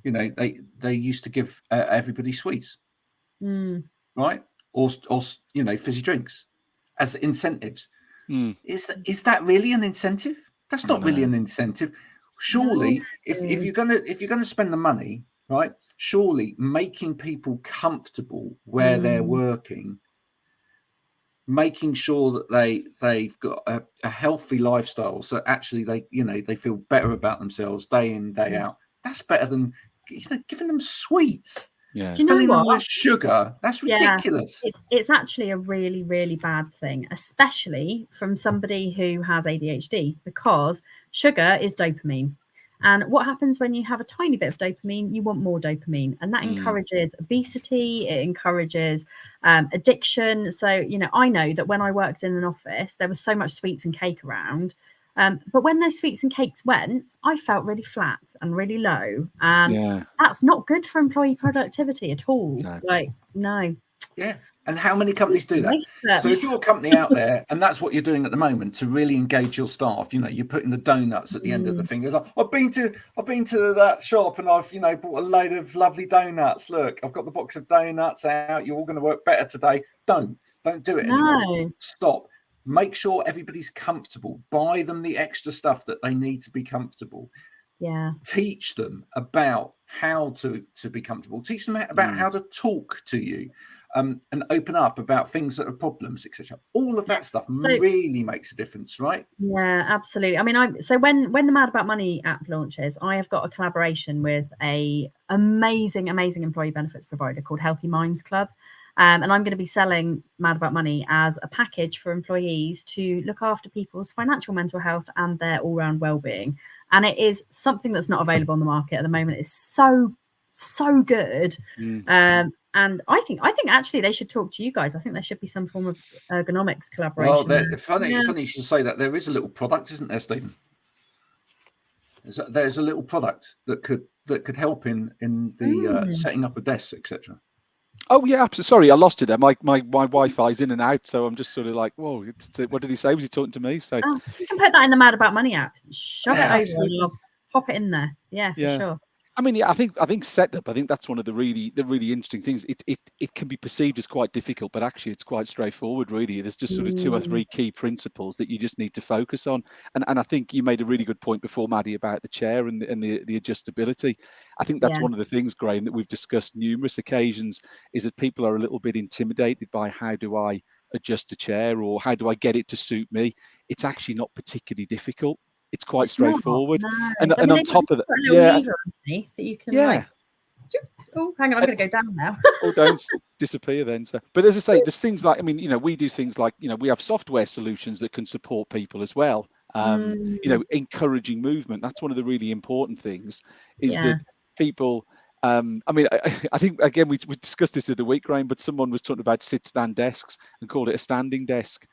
Speaker 1: they used to give everybody sweets, right? Or fizzy drinks as incentives. Is that really an incentive? That's not really an incentive. Surely, if you're gonna spend the money, right? Surely making people comfortable where they're working, making sure that they've got a healthy lifestyle, so actually they feel better about themselves day in, day out. That's better than giving them sweets.
Speaker 3: Do you know
Speaker 1: filling
Speaker 3: what?
Speaker 1: them with sugar. That's ridiculous.
Speaker 3: It's actually a really, really bad thing, especially from somebody who has ADHD, because sugar is dopamine. And what happens when you have a tiny bit of dopamine? You want more dopamine, and that encourages obesity. It encourages addiction. So, I know that when I worked in an office, there was so much sweets and cake around. But when those sweets and cakes went, I felt really flat and really low. And that's not good for employee productivity at all. No.
Speaker 1: Yeah. And how many companies do that? So if you're a company out there and that's what you're doing at the moment to really engage your staff, you're putting the donuts at the end of the thing. Like, I've been to that shop and I've, bought a load of lovely donuts. Look, I've got the box of donuts out. You're all going to work better today. Don't do it anymore. Stop. Make sure everybody's comfortable. Buy them the extra stuff that they need to be comfortable. Teach them about how to be comfortable. Teach them about how to talk to you, and open up about things that are problems, etc. All of that stuff really makes a difference, right? Yeah,
Speaker 3: absolutely. I mean, so when the Mad About Money app launches, I have got a collaboration with a amazing employee benefits provider called Healthy Minds Club. And I'm going to be selling Mad About Money as a package for employees to look after people's financial, mental health and their all-round well-being. And it is something that's not available on the market at the moment. It's so good. And I think actually they should talk to you guys. I think there should be some form of ergonomics collaboration.
Speaker 1: Well, funny you should say that. There is a little product, isn't there, Stephen? There's a little product that could help in the setting up a desk, etc.
Speaker 2: Oh yeah, absolutely. Sorry, I lost you there. My Wi-Fi's in and out, so I'm just sort of like, whoa. What did he say? Was he talking to me? So
Speaker 3: you can put that in the Mad About Money app. Shove it over and pop it in there. Yeah, for sure.
Speaker 2: I mean, yeah, I think setup. I think that's one of the really interesting things. It can be perceived as quite difficult, but actually it's quite straightforward. Really, there's just sort of 2 or 3 key principles that you just need to focus on. And I think you made a really good point before, Maddy, about the chair and the adjustability. I think that's one of the things, Graham, that we've discussed numerous occasions, is that people are a little bit intimidated by how do I adjust a chair or how do I get it to suit me. It's actually not particularly difficult. It's quite straightforward.
Speaker 3: No.
Speaker 2: And on top of that,
Speaker 3: lever underneath that you can like. Oh, hang on, I'm going to go down now.
Speaker 2: Oh, don't disappear then. So, but as I say, there's things like, I mean, we do things like, we have software solutions that can support people as well. Encouraging movement. That's one of the really important things. Is that people. I mean, I think again we discussed this the other week, Graham, but someone was talking about sit-stand desks and called it a standing desk.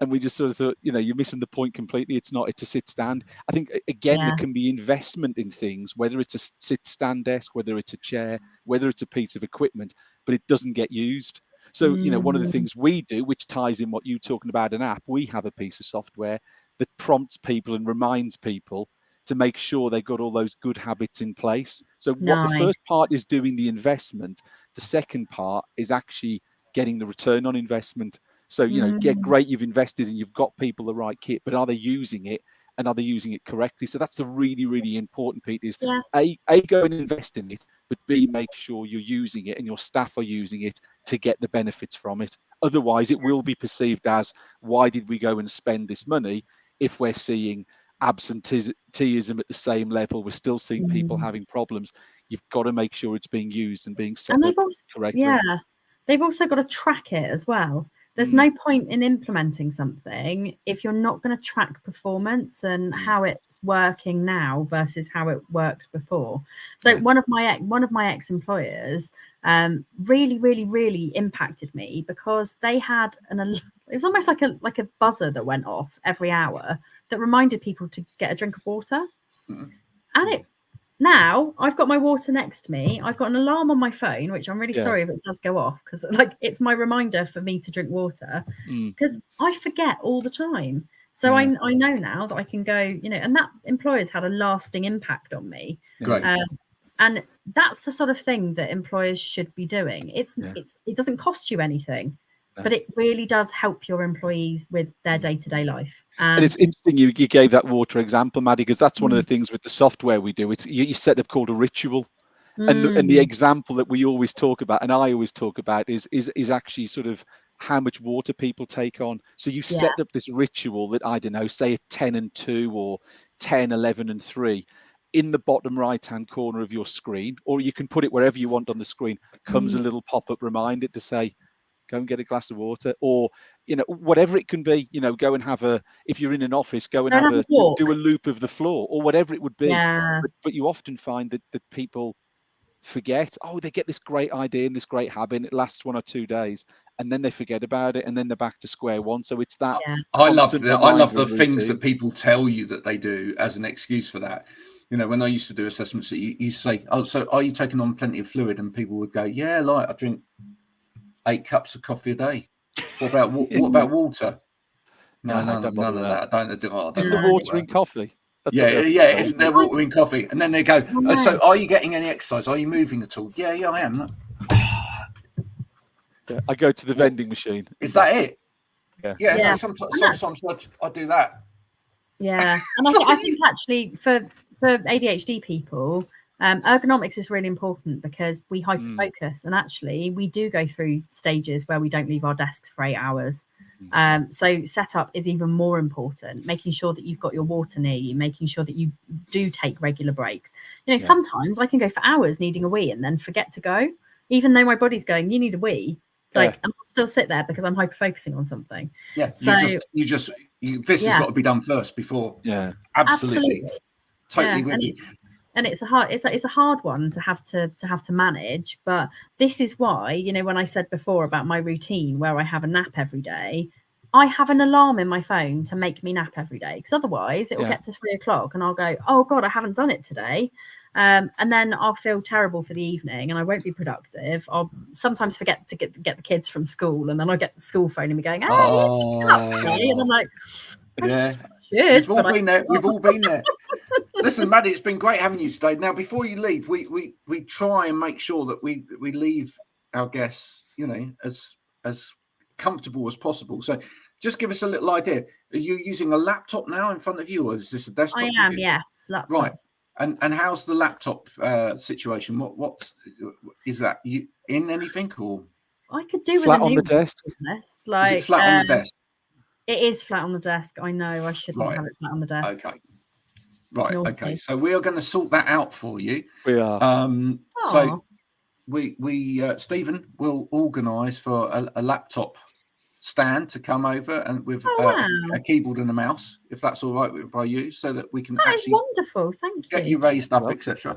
Speaker 2: And we just sort of thought, you're missing the point completely. It's not, it's a sit stand. I think, again, there can be investment in things, whether it's a sit stand desk, whether it's a chair, whether it's a piece of equipment, but it doesn't get used. So, one of the things we do, which ties in what you're talking about, an app, we have a piece of software that prompts people and reminds people to make sure they've got all those good habits in place. So what the first part is doing the investment, the second part is actually getting the return on investment. So, great, you've invested and you've got people the right kit, but are they using it and are they using it correctly? So that's the really, really important piece is A, go and invest in it, but B, make sure you're using it and your staff are using it to get the benefits from it. Otherwise, it will be perceived as, why did we go and spend this money if we're seeing absenteeism at the same level? We're still seeing people having problems. You've got to make sure it's being used and being set up correctly.
Speaker 3: Yeah, they've also got to track it as well. There's no point in implementing something if you're not going to track performance and how it's working now versus how it worked before. So one of my ex-employers really, really, really impacted me because they had it was almost like a buzzer that went off every hour that reminded people to get a drink of water. And now I've got my water next to me. I've got an alarm on my phone, which I'm really sorry if it does go off, because it's my reminder for me to drink water, because I forget all the time. So I know now that I can go, and that employer's had a lasting impact on me. And that's the sort of thing that employers should be doing. It doesn't cost you anything, but it really does help your employees with their day-to-day life.
Speaker 2: And it's interesting you gave that water example, Maddy, because that's one of the things with the software we do. It's you set up called a ritual, and the example that we always talk about, and I always talk about, is actually sort of how much water people take on. So you set up this ritual that, I don't know, say a 10 and 2 or 10, 11 and 3. In the bottom right-hand corner of your screen, or you can put it wherever you want on the screen, comes a little pop-up reminder to say, go and get a glass of water, or whatever it can be. Go and have if you're in an office, go and do a loop of the floor, or whatever it would be. But you often find that people forget. They get this great idea and this great habit, and it lasts 1 or 2 days, and then they forget about it, and then they're back to square one. So it's that.
Speaker 1: I love the things that people tell you that they do as an excuse for that. When I used to do assessments, you say, so are you taking on plenty of fluid? And people would go, yeah, I drink 8 cups of coffee a day. What about water? No, none of that.
Speaker 2: Isn't there water in coffee?
Speaker 1: Isn't there water in coffee? And then they go, so are you getting any exercise? Are you moving at all? Yeah, I am.
Speaker 2: I go to the vending machine.
Speaker 1: Is that it? Yeah. Sometimes I do that.
Speaker 3: Yeah, and I think actually for ADHD people, ergonomics is really important because we hyper-focus, and actually we do go through stages where we don't leave our desks for 8 hours. So setup is even more important, making sure that you've got your water near you, making sure that you do take regular breaks. Sometimes I can go for hours needing a wee and then forget to go, even though my body's going, you need a wee. And I'll still sit there because I'm hyper-focusing on something.
Speaker 1: So this has got to be done first before. Absolutely. Totally with you.
Speaker 3: And it's a hard one to have to manage, but this is why, when I said before about my routine where I have a nap every day, I have an alarm in my phone to make me nap every day, because otherwise it will get to 3 o'clock and I'll go, oh God, I haven't done it today. And then I'll feel terrible for the evening and I won't be productive. I'll sometimes forget to get the kids from school, and then I'll get the school phoning me going, and I'm like,
Speaker 1: we've all been there. Listen, Maddy, it's been great having you today. Now, before you leave, we try and make sure that we leave our guests, as comfortable as possible. So just give us a little idea. Are you using a laptop now in front of you, or is this a desktop?
Speaker 3: I am, yes, laptop.
Speaker 1: Right. And how's the laptop situation? What is that? You in anything, or
Speaker 3: I could do
Speaker 2: flat
Speaker 3: with
Speaker 2: on the desk?
Speaker 1: Is it flat on the desk?
Speaker 3: It is flat on the desk. I know I shouldn't have it flat on the desk.
Speaker 1: Okay. Right.
Speaker 3: Naughty.
Speaker 1: Okay. So we are going to sort that out for you.
Speaker 2: We are.
Speaker 1: So we Stephen will organise for a laptop stand to come over and with a keyboard and a mouse, if that's all right by you, so that we can actually
Speaker 3: wonderful. Thank you.
Speaker 1: Get you raised up, etc.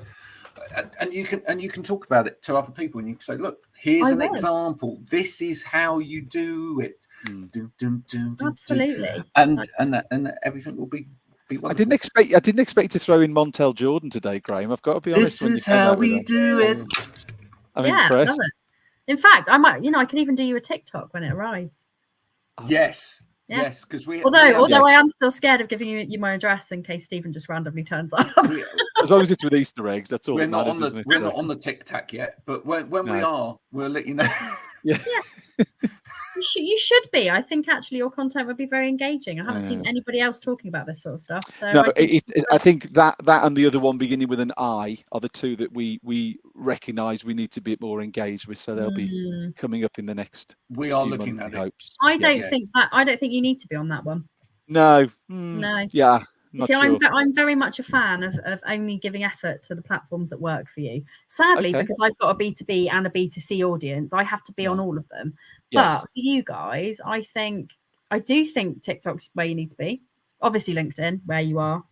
Speaker 1: And you can talk about it to other people, and you can say, look, here's an example. This is how you do it.
Speaker 3: Absolutely.
Speaker 1: And everything will be wonderful.
Speaker 2: I didn't expect you to throw in Montel Jordan today, Graham. I've got to be honest.
Speaker 1: This is how we do it.
Speaker 2: I'm impressed.
Speaker 3: Love it. In fact, I might, I can even do you a TikTok when it arrives.
Speaker 1: Yes. Yeah. Yes, because
Speaker 3: although I am still scared of giving you my address in case Stephen just randomly turns up.
Speaker 2: As long as it's with Easter eggs, that's all.
Speaker 1: We're not on the Tic Tac yet, but when we are, we'll let you know.
Speaker 2: Yeah.
Speaker 3: You should be. I think actually your content would be very engaging. I haven't seen anybody else talking about this sort of stuff. So
Speaker 2: no, I think that and the other one beginning with an I are the two that we recognise we need to be more engaged with. So they'll be coming up in the next.
Speaker 1: We are looking at it.
Speaker 3: I don't think you need to be on that one.
Speaker 2: No.
Speaker 3: No.
Speaker 2: Yeah.
Speaker 3: See, sure. I'm very much a fan of only giving effort to the platforms that work for you. Sadly, because I've got a B2B and a B2C audience, I have to be on all of them. Yes. But for you guys, I do think TikTok's where you need to be. Obviously, LinkedIn, where you are.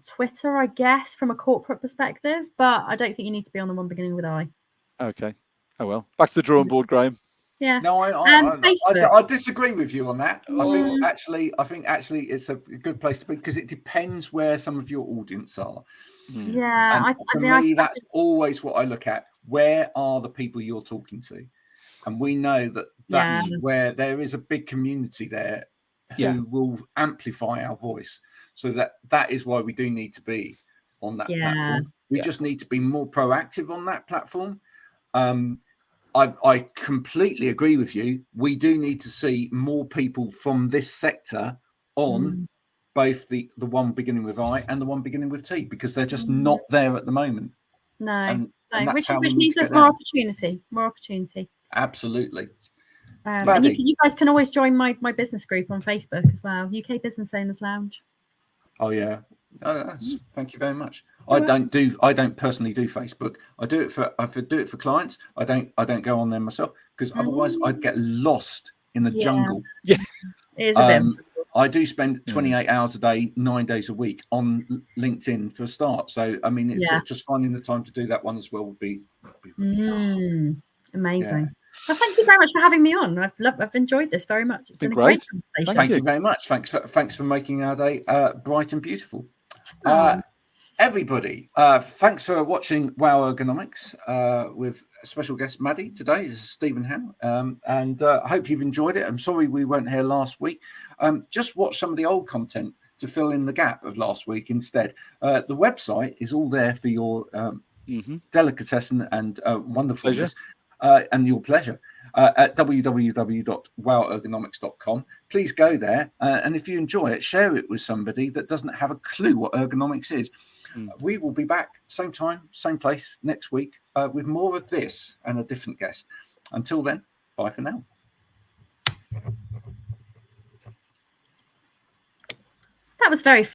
Speaker 3: Twitter, I guess, from a corporate perspective, but I don't think you need to be on the one beginning with I.
Speaker 2: Okay. Oh well. Back to the drawing board, Graham.
Speaker 3: Yeah.
Speaker 1: No, I disagree with you on that. I think actually it's a good place to be because it depends where some of your audience are.
Speaker 3: Yeah.
Speaker 1: For me, that's always what I look at. Where are the people you're talking to? And we know that's where there is a big community there who will amplify our voice. So that is why we do need to be on that platform. We just need to be more proactive on that platform. I completely agree with you. We do need to see more people from this sector on both the one beginning with I and the one beginning with T because they're just not there at the moment.
Speaker 3: No, which means there's more opportunity. More opportunity.
Speaker 1: Absolutely.
Speaker 3: And you guys can always join my business group on Facebook as well. UK Business Owners Lounge.
Speaker 1: Oh yeah. Thank you very much. I don't personally do Facebook. I do it for clients. I don't go on there myself because otherwise I'd get lost in the jungle.
Speaker 2: Yeah.
Speaker 3: It is a bit.
Speaker 1: I do spend 28 hours a day, 9 days a week on LinkedIn for a start. So I mean, it's just finding the time to do that one as well would be
Speaker 3: amazing. Yeah. Well, thank you very much for having me on. I've enjoyed this very much. It's been a great conversation.
Speaker 1: Thank you very much. Thanks for making our day bright and beautiful. Everybody, thanks for watching Wow Ergonomics with special guest Maddy today. This is Stephen Ham, and I hope you've enjoyed it. I'm sorry we weren't here last week. Just watch some of the old content to fill in the gap of last week instead. The website is all there for your delicatessen and wonderfulness and your pleasure. At www.wowergonomics.com. Please go there, and if you enjoy it, share it with somebody that doesn't have a clue what ergonomics is. We will be back same time, same place next week with more of this and a different guest. Until then, bye for now.
Speaker 3: That was very